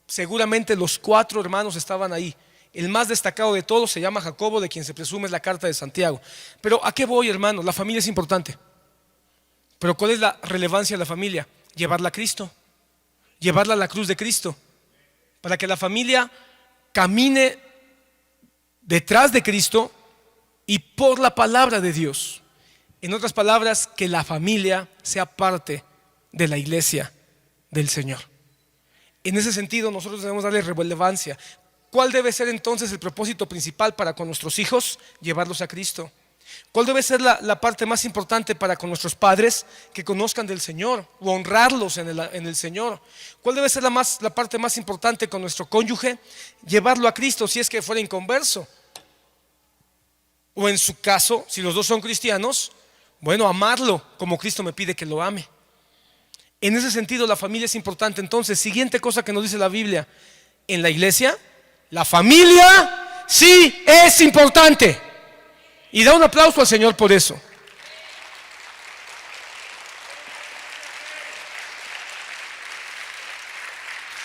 Seguramente los 4 hermanos estaban ahí. El más destacado de todos se llama Jacobo, de quien se presume es la carta de Santiago. Pero ¿a qué voy, hermanos? La familia es importante. Pero ¿cuál es la relevancia de la familia? Llevarla a Cristo, llevarla a la cruz de Cristo, para que la familia camine detrás de Cristo y por la palabra de Dios. En otras palabras, que la familia sea parte de la iglesia del Señor. En ese sentido, nosotros debemos darle relevancia. ¿Cuál debe ser entonces el propósito principal para con nuestros hijos? Llevarlos a Cristo. ¿Cuál debe ser la parte más importante para con nuestros padres? Que conozcan del Señor, o honrarlos en el Señor. ¿Cuál debe ser la parte más importante con nuestro cónyuge? Llevarlo a Cristo si es que fuera inconverso. O en su caso, si los dos son cristianos, bueno, amarlo como Cristo me pide que lo ame. En ese sentido, la familia es importante. Entonces, siguiente cosa que nos dice la Biblia: en la iglesia, la familia sí es importante. Y da un aplauso al Señor por eso.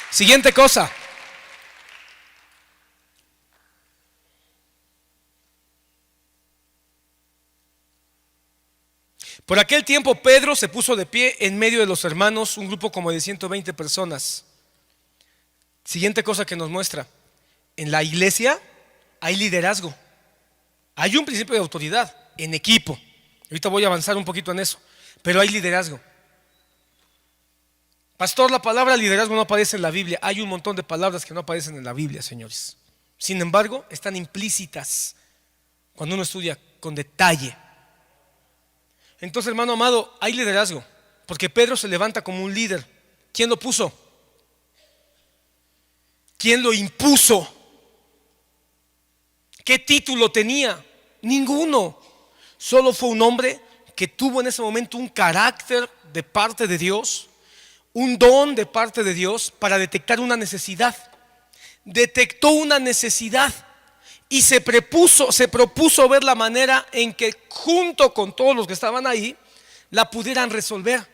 Siguiente cosa. Por aquel tiempo Pedro se puso de pie en medio de los hermanos, un grupo como de 120 personas. Siguiente cosa que nos muestra: en la iglesia hay liderazgo. Hay un principio de autoridad en equipo. Ahorita voy a avanzar un poquito en eso, pero hay liderazgo. Pastor, la palabra liderazgo no aparece en la Biblia. Hay un montón de palabras que no aparecen en la Biblia, señores. Sin embargo, están implícitas cuando uno estudia con detalle. Entonces, hermano amado, hay liderazgo, porque Pedro se levanta como un líder. ¿Quién lo puso? ¿Quién lo impuso? ¿Qué título tenía? Ninguno. Solo fue un hombre que tuvo en ese momento un carácter de parte de Dios, un don de parte de Dios para detectar una necesidad. Detectó una necesidad y se propuso ver la manera en que junto con todos los que estaban ahí la pudieran resolver.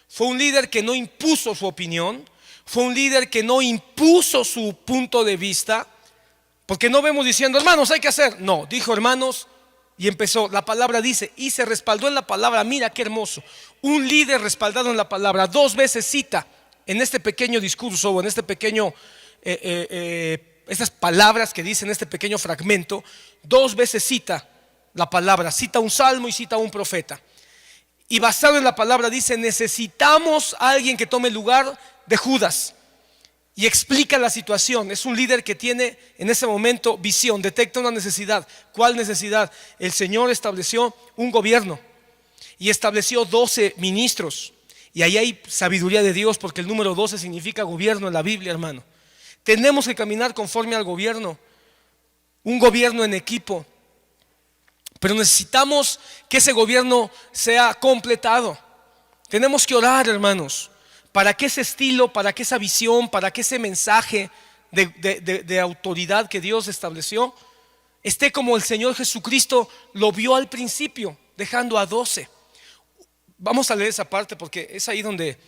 Fue un líder que no impuso su opinión, fue un líder que no impuso su punto de vista, porque no vemos diciendo: hermanos, hay que hacer. No, dijo: hermanos, y empezó. La palabra dice, y se respaldó en la palabra. Mira qué hermoso, un líder respaldado en la palabra. 2 veces cita en este pequeño discurso, o en este pequeño estas palabras que dice en este pequeño fragmento. 2 veces cita la palabra, cita un salmo y cita un profeta. Y basado en la palabra dice: necesitamos a alguien que tome el lugar de Judas. Y explica la situación. Es un líder que tiene en ese momento visión, detecta una necesidad. ¿Cuál necesidad? El Señor estableció un gobierno y estableció 12 ministros. Y ahí hay sabiduría de Dios, porque el número 12 significa gobierno en la Biblia, hermano. Tenemos que caminar conforme al gobierno, un gobierno en equipo. Pero necesitamos que ese gobierno sea completado. Tenemos que orar, hermanos, para que ese estilo, para que esa visión, para que ese mensaje de autoridad que Dios estableció esté como el Señor Jesucristo lo vio al principio, dejando a 12. Vamos a leer esa parte porque es ahí donde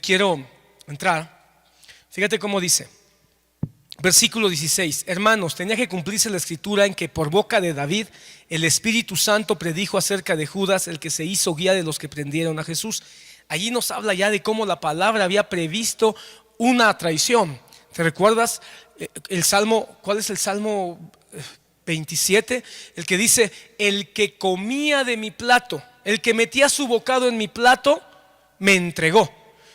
quiero entrar. Fíjate cómo dice, versículo 16: hermanos, tenía que cumplirse la escritura en que por boca de David el Espíritu Santo predijo acerca de Judas, el que se hizo guía de los que prendieron a Jesús. Allí nos habla ya de cómo la palabra había previsto una traición. ¿Te recuerdas el Salmo? ¿Cuál es el Salmo 27? El que dice: el que comía de mi plato, el que metía su bocado en mi plato, me entregó.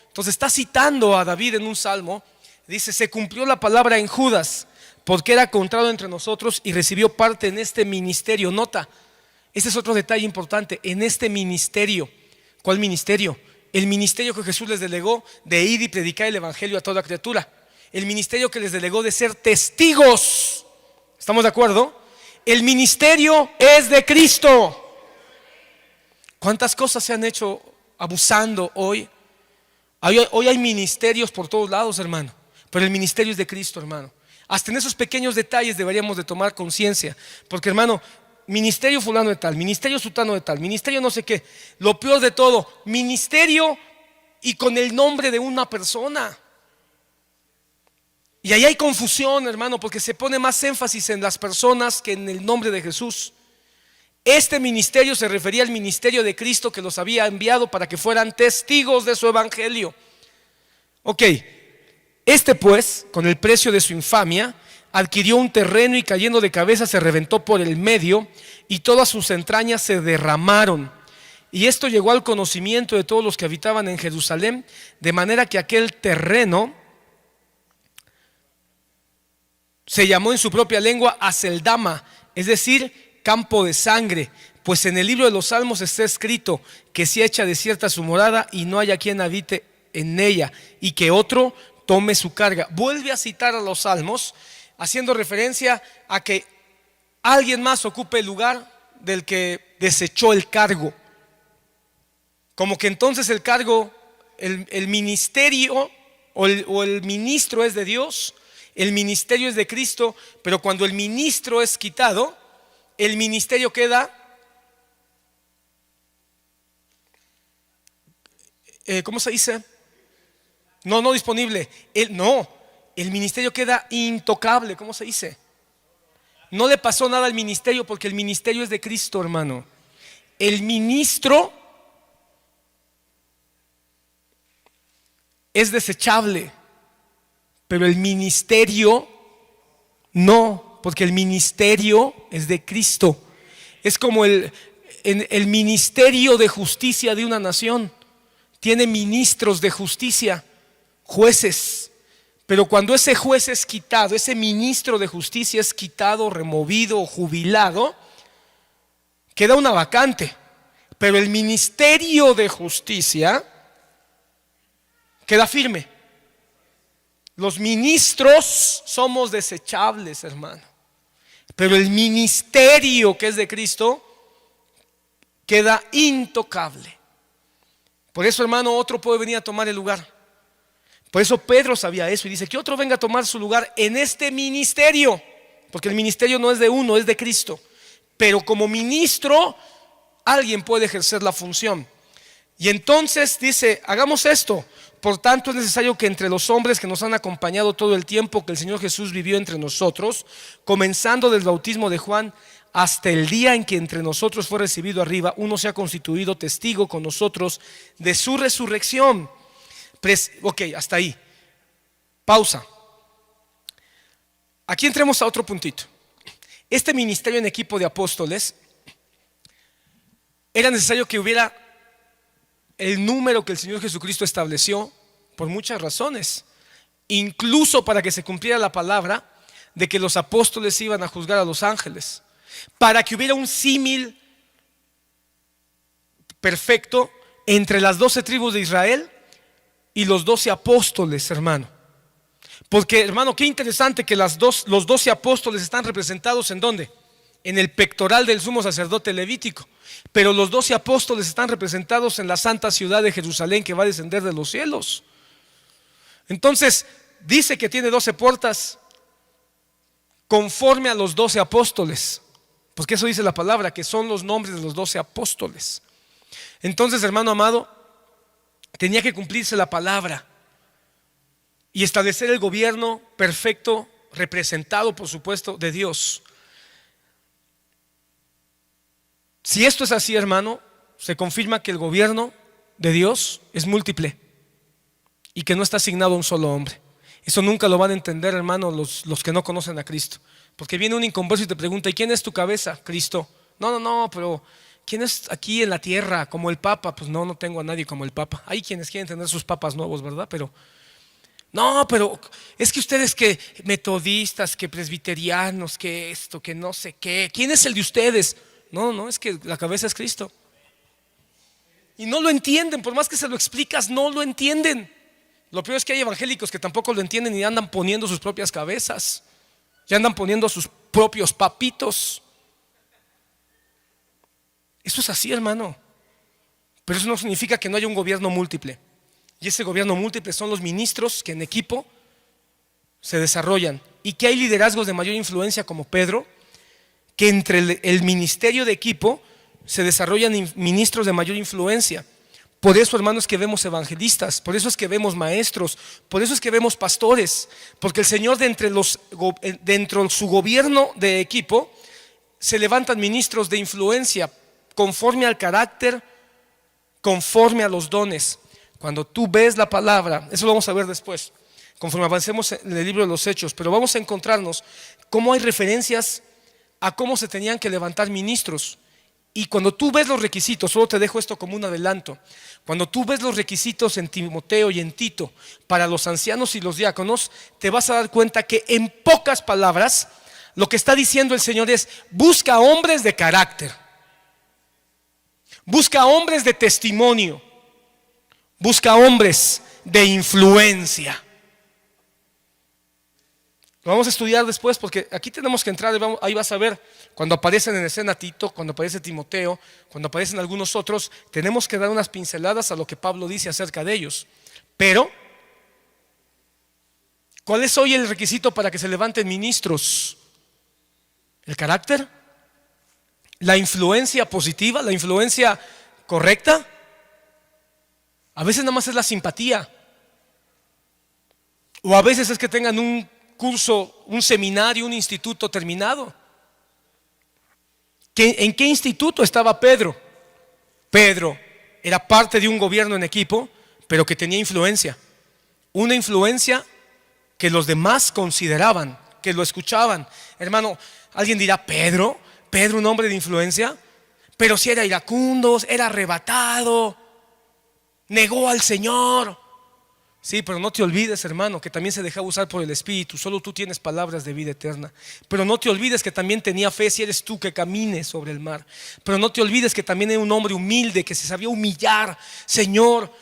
Entonces está citando a David en un salmo. Dice: se cumplió la palabra en Judas, porque era contrario entre nosotros y recibió parte en este ministerio. Nota, este es otro detalle importante, en este ministerio. ¿Cuál ministerio? El ministerio que Jesús les delegó de ir y predicar el evangelio a toda criatura. El ministerio que les delegó de ser testigos. ¿Estamos de acuerdo? El ministerio es de Cristo. ¿Cuántas cosas se han hecho abusando hoy? Hoy hay ministerios por todos lados, hermano, pero el ministerio es de Cristo, hermano. Hasta en esos pequeños detalles deberíamos de tomar conciencia, porque, hermano, ministerio fulano de tal, ministerio sutano de tal, ministerio no sé qué. Lo peor de todo, ministerio y con el nombre de una persona. Y ahí hay confusión, hermano, porque se pone más énfasis en las personas que en el nombre de Jesús. Este ministerio se refería al ministerio de Cristo, que los había enviado para que fueran testigos de su evangelio. Ok, este pues, con el precio de su infamia, adquirió un terreno y cayendo de cabeza se reventó por el medio y todas sus entrañas se derramaron. Y esto llegó al conocimiento de todos los que habitaban en Jerusalén, de manera que aquel terreno se llamó en su propia lengua Aceldama, es decir, campo de sangre, pues en el libro de los Salmos está escrito que se echa desierta su morada y no haya quien habite en ella, y que otro tome su carga. Vuelve a citar a los Salmos, haciendo referencia a que alguien más ocupe el lugar del que desechó el cargo. Como que entonces el cargo, el ministerio o el ministro es de Dios, el ministerio es de Cristo, pero cuando el ministro es quitado, el ministerio queda, ¿cómo se dice? No disponible. El ministerio queda intocable, ¿cómo se dice? No le pasó nada al ministerio porque el ministerio es de Cristo, hermano. El ministro es desechable, pero el ministerio no, porque el ministerio es de Cristo. Es como el ministerio de justicia de una nación. Tiene ministros de justicia, jueces. Pero cuando ese juez es quitado, ese ministro de justicia es quitado, removido o jubilado, queda una vacante. Pero el ministerio de justicia queda firme. Los ministros somos desechables, hermano, pero el ministerio que es de Cristo queda intocable. Por eso, hermano, otro puede venir a tomar el lugar. Por eso Pedro sabía eso y dice: que otro venga a tomar su lugar en este ministerio, porque el ministerio no es de uno, es de Cristo. Pero como ministro, alguien puede ejercer la función. Y entonces dice: hagamos esto. Por tanto, es necesario que entre los hombres que nos han acompañado todo el tiempo que el Señor Jesús vivió entre nosotros, comenzando del bautismo de Juan hasta el día en que entre nosotros fue recibido arriba, uno se ha constituido testigo con nosotros de su resurrección. Ok, hasta ahí. Pausa. Aquí entremos a otro puntito. Este ministerio en equipo de apóstoles, era necesario que hubiera el número que el Señor Jesucristo estableció por muchas razones, incluso para que se cumpliera la palabra de que los apóstoles iban a juzgar a los ángeles, para que hubiera un símil perfecto entre las 12 tribus de Israel y los 12 apóstoles, hermano. Porque, hermano, qué interesante que los 12 apóstoles están representados ¿en dónde? En el pectoral del sumo sacerdote levítico. Pero los 12 apóstoles están representados en la santa ciudad de Jerusalén, que va a descender de los cielos. Entonces dice que tiene 12 puertas conforme a los 12 apóstoles, porque eso dice la palabra, que son los nombres de los 12 apóstoles. Entonces, hermano amado, tenía que cumplirse la palabra y establecer el gobierno perfecto, representado por supuesto de Dios. Si esto es así, hermano, se confirma que el gobierno de Dios es múltiple. y que no está asignado a un solo hombre. Eso nunca lo van a entender, hermano, los que no conocen a Cristo. Porque viene un inconverso y te pregunta: ¿y quién es tu cabeza? Cristo. No, pero ¿quién es aquí en la tierra como el Papa? Pues no tengo a nadie como el Papa. Hay quienes quieren tener sus papas nuevos, ¿verdad? Pero es que ustedes, que metodistas, que presbiterianos, que esto, que no sé qué. ¿Quién es el de ustedes? No, es que la cabeza es Cristo. Y no lo entienden, por más que se lo explicas, no lo entienden. Lo peor es que hay evangélicos que tampoco lo entienden y andan poniendo sus propias cabezas, y andan poniendo sus propios papitos. Eso es así, hermano. Pero eso no significa que no haya un gobierno múltiple. Y ese gobierno múltiple son los ministros que en equipo se desarrollan. Y que hay liderazgos de mayor influencia, como Pedro, que entre el ministerio de equipo se desarrollan ministros de mayor influencia. Por eso, hermanos, que vemos evangelistas, por eso es que vemos maestros, por eso es que vemos pastores, porque el Señor dentro de su gobierno de equipo se levantan ministros de influencia conforme al carácter, conforme a los dones. Cuando tú ves la palabra, eso lo vamos a ver después, conforme avancemos en el libro de los Hechos, pero vamos a encontrarnos cómo hay referencias a cómo se tenían que levantar ministros. Y cuando tú ves los requisitos, solo te dejo esto como un adelanto, cuando tú ves los requisitos en Timoteo y en Tito para los ancianos y los diáconos, te vas a dar cuenta que en pocas palabras lo que está diciendo el Señor es: busca hombres de carácter, busca hombres de testimonio, busca hombres de influencia. Lo vamos a estudiar después, porque aquí tenemos que entrar. Ahí vas a ver cuando aparecen en escena Tito, cuando aparece Timoteo, cuando aparecen algunos otros. Tenemos que dar unas pinceladas a lo que Pablo dice acerca de ellos. Pero ¿cuál es hoy el requisito para que se levanten ministros? ¿El carácter? ¿La influencia positiva? ¿La influencia correcta? A veces nada más es la simpatía, o a veces es que tengan un curso, un seminario, un instituto terminado. ¿En qué instituto estaba Pedro? Pedro era parte de un gobierno en equipo, pero que tenía influencia. Una influencia que los demás consideraban, que lo escuchaban. Hermano, alguien dirá: Pedro, un hombre de influencia, pero si era iracundo, era arrebatado, negó al Señor. Sí, pero no te olvides, hermano, que también se dejaba usar por el Espíritu. Solo tú tienes palabras de vida eterna. Pero no te olvides que también tenía fe, si eres tú que camines sobre el mar. Pero no te olvides que también era un hombre humilde, que se sabía humillar. Señor,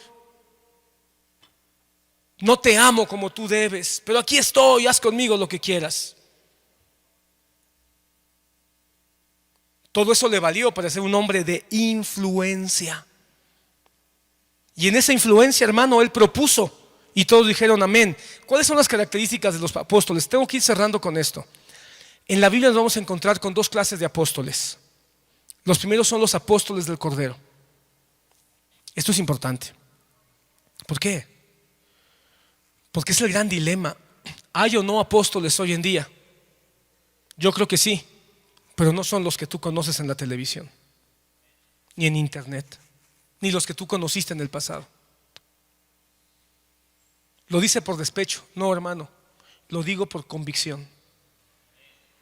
no te amo como tú debes, pero aquí estoy, haz conmigo lo que quieras. Todo eso le valió para ser un hombre de influencia. Y en esa influencia, hermano, él propuso, y todos dijeron amén. ¿Cuáles son las características de los apóstoles? Tengo que ir cerrando con esto. En la Biblia nos vamos a encontrar con dos clases de apóstoles. Los primeros son los apóstoles del Cordero. Esto es importante. ¿Por qué? Porque es el gran dilema. ¿Hay o no apóstoles hoy en día? Yo creo que sí, pero no son los que tú conoces en la televisión, ni en internet, ni los que tú conociste en el pasado. Lo dice por despecho, no, hermano, lo digo por convicción.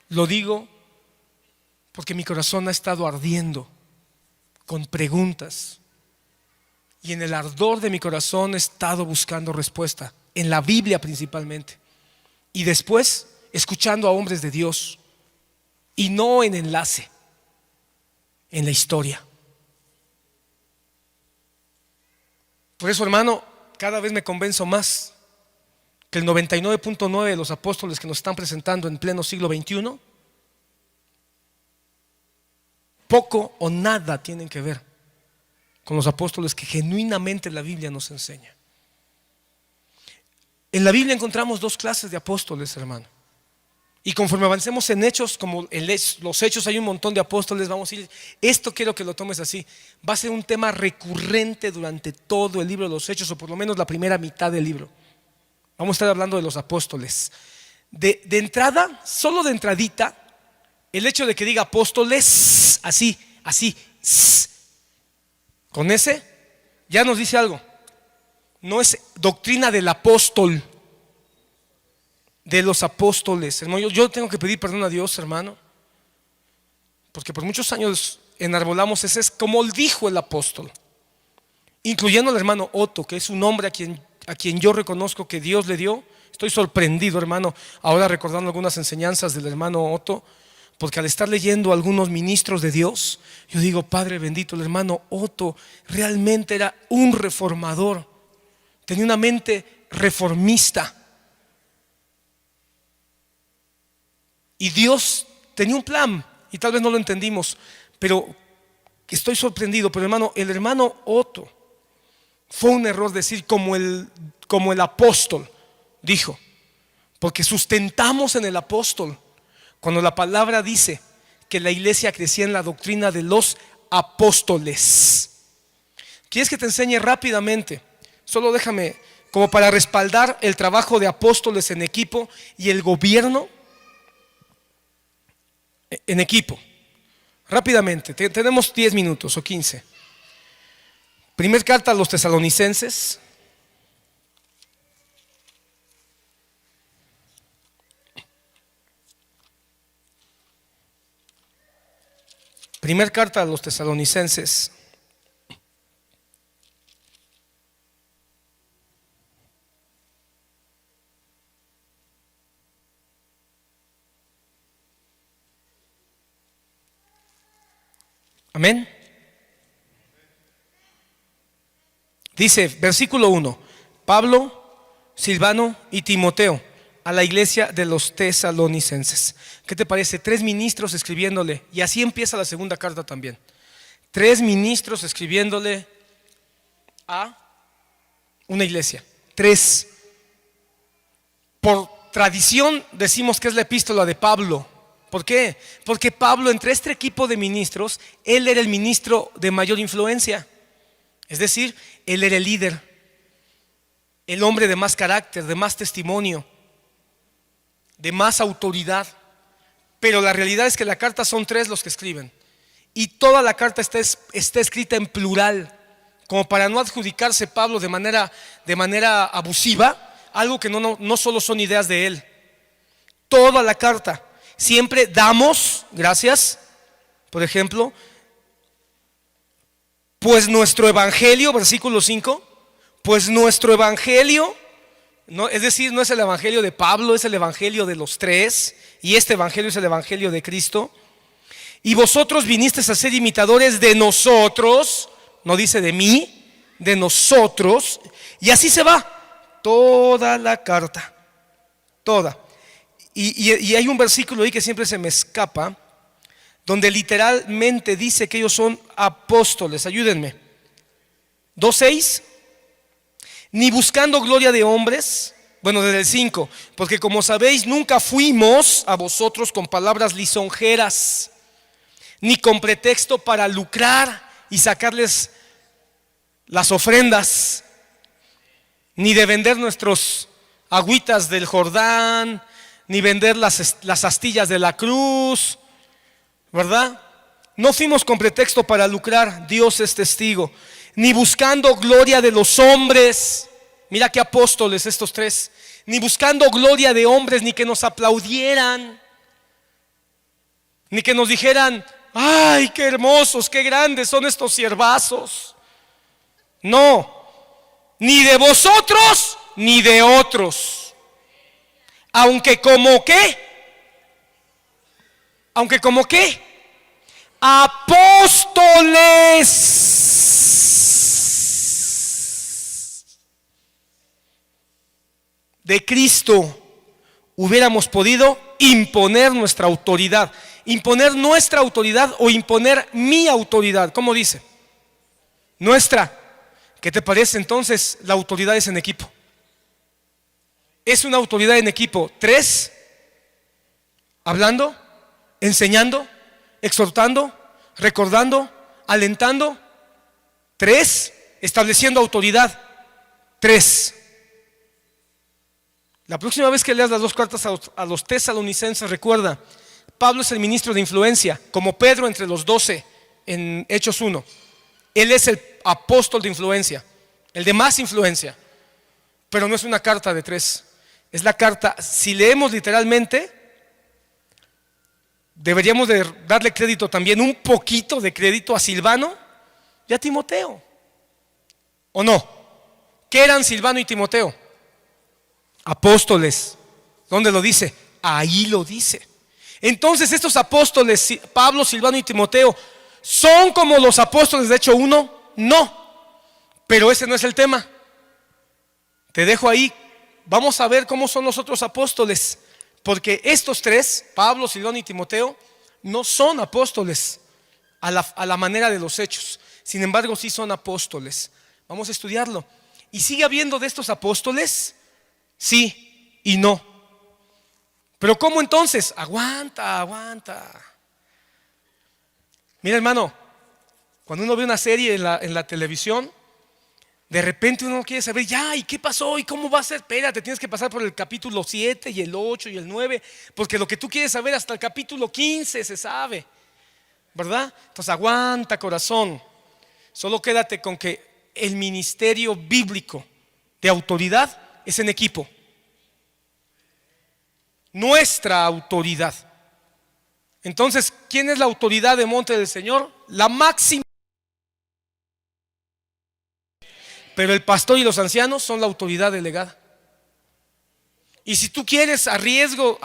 Lo digo porque mi corazón ha estado ardiendo con preguntas, y en el ardor de mi corazón he estado buscando respuesta, en la Biblia principalmente, y después escuchando a hombres de Dios, y no en enlace, en la historia. Por eso, hermano, cada vez me convenzo más que el 99.9 de los apóstoles que nos están presentando en pleno siglo XXI poco o nada tienen que ver con los apóstoles que genuinamente la Biblia nos enseña. En la Biblia encontramos dos clases de apóstoles, hermano. Y conforme avancemos en Hechos, como en los Hechos hay un montón de apóstoles, vamos a ir, esto quiero que lo tomes así, va a ser un tema recurrente durante todo el libro de los Hechos, o por lo menos la primera mitad del libro. Vamos a estar hablando de los apóstoles. De entrada, solo de entradita, el hecho de que diga apóstoles, así, con ese, ya nos dice algo. no es doctrina del apóstol, de los apóstoles. Hermano, yo tengo que pedir perdón a Dios, hermano, porque por muchos años enarbolamos ese es como dijo el apóstol, incluyendo al hermano Otto, que es un hombre a quien yo reconozco que Dios le dio. Estoy sorprendido, hermano, ahora recordando algunas enseñanzas del hermano Otto, porque al estar leyendo a algunos ministros de Dios, yo digo, Padre bendito, el hermano Otto realmente era un reformador, tenía una mente reformista, y Dios tenía un plan, y tal vez no lo entendimos, pero estoy sorprendido. Pero hermano, el hermano Otto, fue un error decir como el apóstol dijo, porque sustentamos en el apóstol cuando la palabra dice que la iglesia crecía en la doctrina de los apóstoles. ¿Quieres que te enseñe rápidamente? Solo déjame, como para respaldar el trabajo de apóstoles en equipo y el gobierno en equipo. Rápidamente, tenemos 10 minutos o 15. Primer carta a los tesalonicenses. Primer carta a los tesalonicenses. Amén. Dice, versículo 1: Pablo, Silvano y Timoteo, a la iglesia de los tesalonicenses. ¿Qué te parece? 3 ministros escribiéndole, y así empieza la segunda carta también. 3 ministros escribiéndole a una iglesia. 3. Por tradición decimos que es la epístola de Pablo. ¿Por qué? Porque Pablo, entre este equipo de ministros, él era el ministro de mayor influencia. Es decir, él era el líder, el hombre de más carácter, de más testimonio, de más autoridad. Pero la realidad es que la carta son 3 los que escriben, y toda la carta está escrita en plural, como para no adjudicarse Pablo de manera abusiva algo que no solo son ideas de él. Toda la carta siempre damos gracias. Por ejemplo, pues nuestro evangelio, versículo 5, pues nuestro evangelio, no, es decir, no es el evangelio de Pablo, es el evangelio de los 3, y este evangelio es el evangelio de Cristo. Y vosotros vinisteis a ser imitadores de nosotros, no dice de mí, de nosotros. Y así se va toda la carta, toda. Y hay un versículo ahí que siempre se me escapa, donde literalmente dice que ellos son apóstoles. Ayúdenme. 2:6. Ni buscando gloria de hombres. Bueno, desde el 5. Porque como sabéis, nunca fuimos a vosotros con palabras lisonjeras, ni con pretexto para lucrar y sacarles las ofrendas, ni de vender nuestros agüitas del Jordán, ni vender las astillas de la cruz, ¿verdad? No fuimos con pretexto para lucrar, Dios es testigo, ni buscando gloria de los hombres. Mira qué apóstoles estos 3. Ni buscando gloria de hombres, ni que nos aplaudieran, ni que nos dijeran, ay, qué hermosos, qué grandes son estos siervazos. No, ni de vosotros, ni de otros. Aunque como qué, apóstoles de Cristo, hubiéramos podido imponer nuestra autoridad. Imponer nuestra autoridad o imponer mi autoridad. ¿Cómo dice? Nuestra. ¿Qué te parece entonces? La autoridad es en equipo. Es una autoridad en equipo. 3, hablando, enseñando, exhortando, recordando, alentando. 3, estableciendo autoridad. 3. La próxima vez que leas las 2 cartas a los tesalonicenses, recuerda, Pablo es el ministro de influencia, como Pedro entre los 12 en Hechos 1. Él es el apóstol de influencia, el de más influencia. pero no es una carta de 3. Es la carta, si leemos literalmente, deberíamos de darle crédito también, un poquito de crédito a Silvano y a Timoteo. ¿O no? ¿Qué eran Silvano y Timoteo? Apóstoles. ¿Dónde lo dice? Ahí lo dice. Entonces estos apóstoles, Pablo, Silvano y Timoteo, ¿son como los apóstoles de Hechos 1? No. Pero ese no es el tema. Te dejo ahí. Vamos a ver cómo son los otros apóstoles. Porque estos 3, Pablo, Silvano y Timoteo, no son apóstoles a la manera de los hechos. Sin embargo, sí son apóstoles. Vamos a estudiarlo. ¿Y sigue habiendo de estos apóstoles? Sí y no. Pero ¿cómo entonces? Aguanta. Mira, hermano, cuando uno ve una serie en la televisión, de repente uno quiere saber, ya, ¿y qué pasó? ¿Y cómo va a ser? Espérate, tienes que pasar por el capítulo 7 y el 8 y el 9, porque lo que tú quieres saber hasta el capítulo 15 se sabe, ¿verdad? Entonces aguanta, corazón. Solo quédate con que el ministerio bíblico de autoridad es en equipo. Nuestra autoridad. Entonces, ¿quién es la autoridad de Monte del Señor? La máxima. Pero el pastor y los ancianos son la autoridad delegada. Y si tú quieres, a riesgo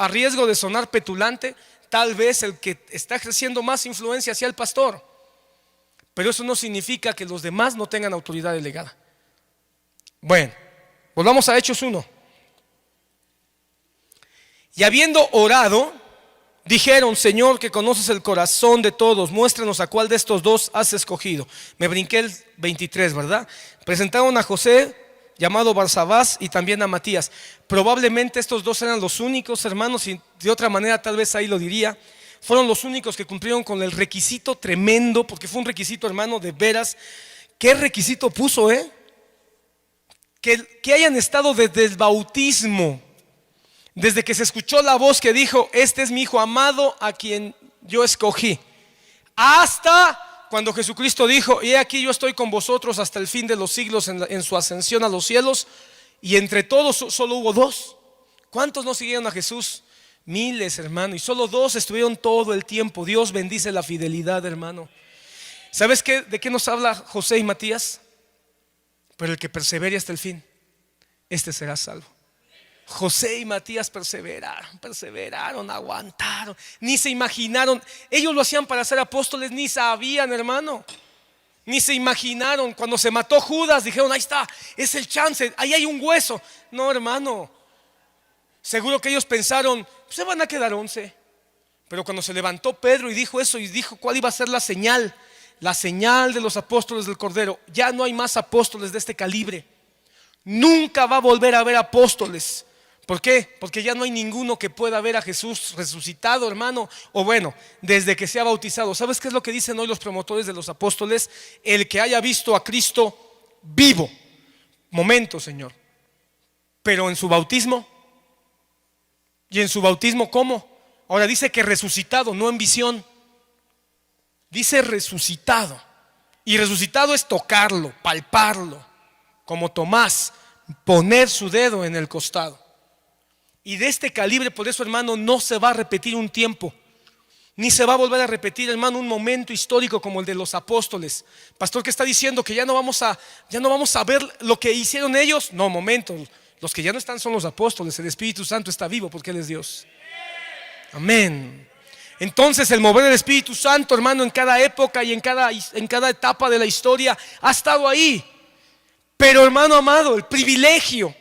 de sonar petulante, tal vez el que está ejerciendo más influencia sea el pastor. Pero eso no significa que los demás no tengan autoridad delegada. Bueno, volvamos a Hechos 1. Y habiendo orado, dijeron: Señor, que conoces el corazón de todos, muéstranos a cuál de estos dos has escogido. Me brinqué el 23, ¿verdad? Presentaron a José, llamado Barsabás, y también a Matías. Probablemente estos dos eran los únicos, hermanos, y de otra manera tal vez ahí lo diría, fueron los únicos que cumplieron con el requisito tremendo, porque fue un requisito, hermano, de veras. ¿Qué requisito puso, Que hayan estado desde el bautismo, desde que se escuchó la voz que dijo: este es mi hijo amado a quien yo escogí, hasta cuando Jesucristo dijo: y he aquí yo estoy con vosotros hasta el fin de los siglos, en su ascensión a los cielos. Y entre todos solo hubo 2. ¿Cuántos no siguieron a Jesús? Miles, hermano, y solo 2 estuvieron todo el tiempo. Dios bendice la fidelidad, hermano. ¿Sabes de qué nos habla José y Matías? Pero el que persevere hasta el fin, este será salvo. José y Matías perseveraron, aguantaron, ni se imaginaron. Ellos lo hacían para ser apóstoles, ni sabían, hermano, ni se imaginaron. Cuando se mató Judas, dijeron: ahí está, es el chance, ahí hay un hueso. No, hermano, seguro que ellos pensaron: se van a quedar 11. Pero cuando se levantó Pedro y dijo eso, y dijo cuál iba a ser la señal de los apóstoles del Cordero, ya no hay más apóstoles de este calibre. Nunca va a volver a haber apóstoles. ¿Por qué? Porque ya no hay ninguno que pueda ver a Jesús resucitado, hermano, o bueno, desde que se ha bautizado. ¿Sabes qué es lo que dicen hoy los promotores de los apóstoles? El que haya visto a Cristo vivo. Momento, Señor. Pero en su bautismo. ¿Y en su bautismo cómo? Ahora dice que resucitado, no en visión. Dice resucitado. Y resucitado es tocarlo, palparlo, como Tomás, poner su dedo en el costado. Y de este calibre, por eso, hermano, no se va a repetir un tiempo, ni se va a volver a repetir, hermano, un momento histórico como el de los apóstoles. Pastor, ¿qué está diciendo? Que ya no vamos a ver lo que hicieron ellos. No, momento, los que ya no están son los apóstoles. El Espíritu Santo está vivo porque Él es Dios. Amén. Entonces el mover del Espíritu Santo, hermano, en cada época y en cada etapa de la historia ha estado ahí. Pero, hermano amado, el privilegio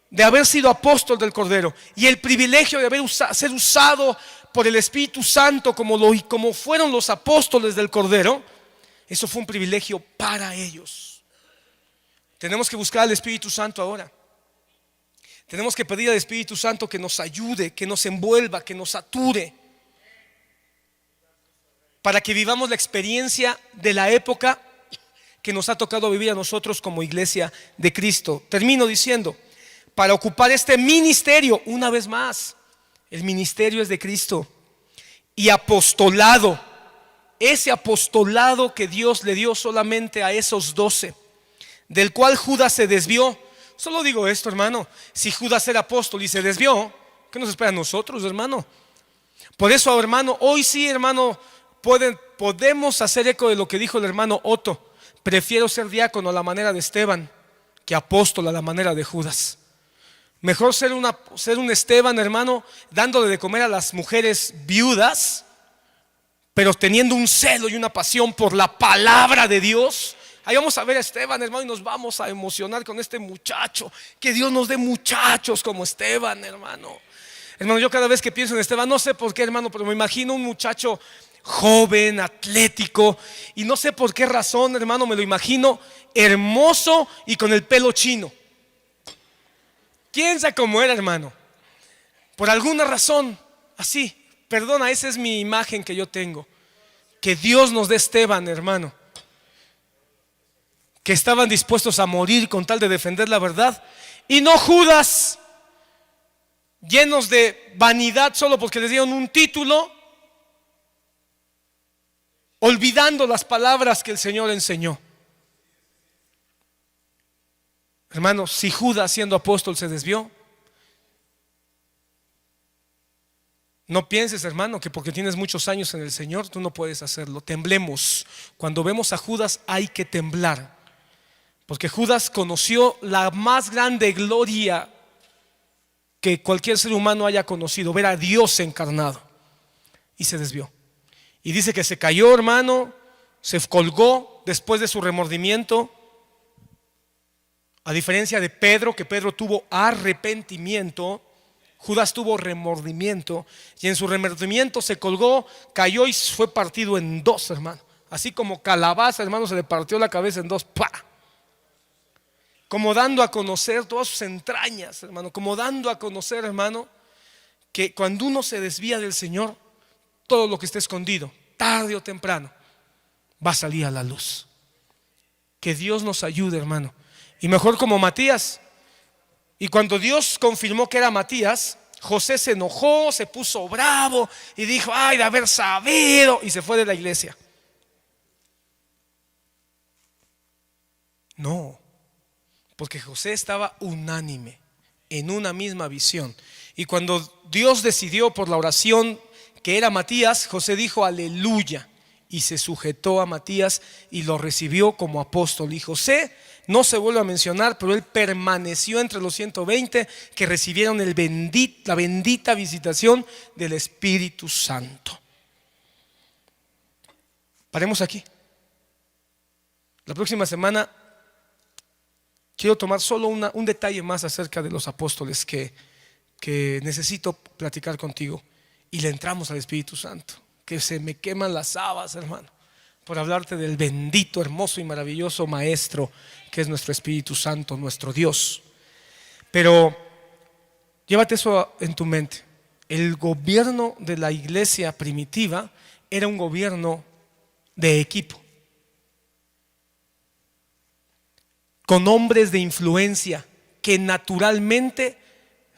de haber sido apóstol del Cordero y el privilegio de ser usado por el Espíritu Santo como fueron los apóstoles del Cordero, eso fue un privilegio para ellos. Tenemos que buscar al Espíritu Santo ahora. Tenemos que pedir al Espíritu Santo que nos ayude, que nos envuelva, que nos sature, para que vivamos la experiencia de la época que nos ha tocado vivir a nosotros como iglesia de Cristo. Termino diciendo: para ocupar este ministerio, una vez más, el ministerio es de Cristo. Y apostolado, ese apostolado que Dios le dio solamente a esos 12, del cual Judas se desvió, Solo digo esto, hermano. Si Judas era apóstol y se desvió, ¿qué nos espera a nosotros, hermano? Por eso, hermano, hoy sí, hermano, podemos hacer eco de lo que dijo el hermano Otto. Prefiero ser diácono a la manera de Esteban que apóstol a la manera de Judas. Mejor ser un Esteban, hermano, dándole de comer a las mujeres viudas, pero teniendo un celo y una pasión por la palabra de Dios. Ahí vamos a ver a Esteban, hermano, y nos vamos a emocionar con este muchacho. Que Dios nos dé muchachos como Esteban, hermano. Hermano, yo cada vez que pienso en Esteban, no sé por qué, hermano, pero me imagino un muchacho joven, atlético, y no sé por qué razón, hermano, me lo imagino hermoso y con el pelo chino. ¿Quién sabe cómo era, hermano? Por alguna razón, así. Perdona, esa es mi imagen que yo tengo. Que Dios nos dé Esteban, hermano, que estaban dispuestos a morir con tal de defender la verdad, y no Judas, llenos de vanidad solo porque les dieron un título, olvidando las palabras que el Señor enseñó. Hermano, si Judas siendo apóstol se desvió, no pienses, hermano, que porque tienes muchos años en el Señor tú no puedes hacerlo. Temblemos. Cuando vemos a Judas hay que temblar, porque Judas conoció la más grande gloria que cualquier ser humano haya conocido, ver a Dios encarnado, y se desvió. Y dice que se cayó, hermano, se colgó después de su remordimiento. A diferencia de Pedro, que Pedro tuvo arrepentimiento, Judas tuvo remordimiento, y en su remordimiento se colgó, cayó y fue partido en dos, hermano. Así como calabaza, hermano, se le partió la cabeza en dos, ¡pa! Como dando a conocer todas sus entrañas, hermano. Como dando a conocer, hermano, que cuando uno se desvía del Señor, todo lo que esté escondido, tarde o temprano, va a salir a la luz. Que Dios nos ayude, hermano. Y mejor como Matías. Y cuando Dios confirmó que era Matías, José se enojó, se puso bravo y dijo: ay, de haber sabido, y se fue de la iglesia. No, porque José estaba unánime en una misma visión. Y cuando Dios decidió por la oración que era Matías, José dijo aleluya, y se sujetó a Matías y lo recibió como apóstol. Y José no se vuelve a mencionar, pero él permaneció entre los 120 que recibieron la bendita visitación del Espíritu Santo. Paremos aquí. La próxima semana quiero tomar solo un detalle más acerca de los apóstoles que necesito platicar contigo, y le entramos al Espíritu Santo. Que se me queman las habas, hermano, por hablarte del bendito, hermoso y maravilloso Maestro que es nuestro Espíritu Santo, nuestro Dios. Pero llévate eso en tu mente. El gobierno de la iglesia primitiva era un gobierno de equipo, con hombres de influencia que naturalmente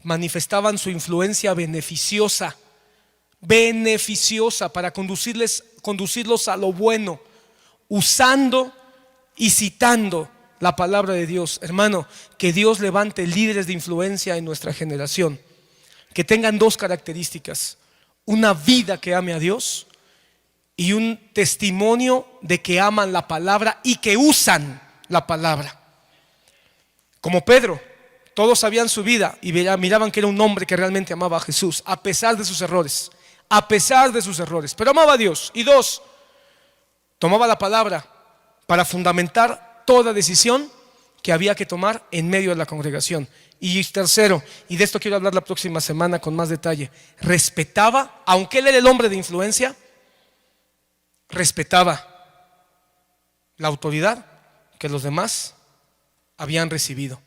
manifestaban su influencia beneficiosa para conducirlos a lo bueno, usando y citando la palabra de Dios. Hermano, que Dios levante líderes de influencia en nuestra generación, que tengan dos características: una vida que ame a Dios y un testimonio de que aman la palabra y que usan la palabra. Como Pedro, todos sabían su vida y miraban que era un hombre que realmente amaba a Jesús, a pesar de sus errores, pero amaba a Dios. Y dos, tomaba la palabra para fundamentar toda decisión que había que tomar en medio de la congregación. Y tercero, y de esto quiero hablar la próxima semana con más detalle, respetaba, aunque él era el hombre de influencia, respetaba la autoridad que los demás habían recibido.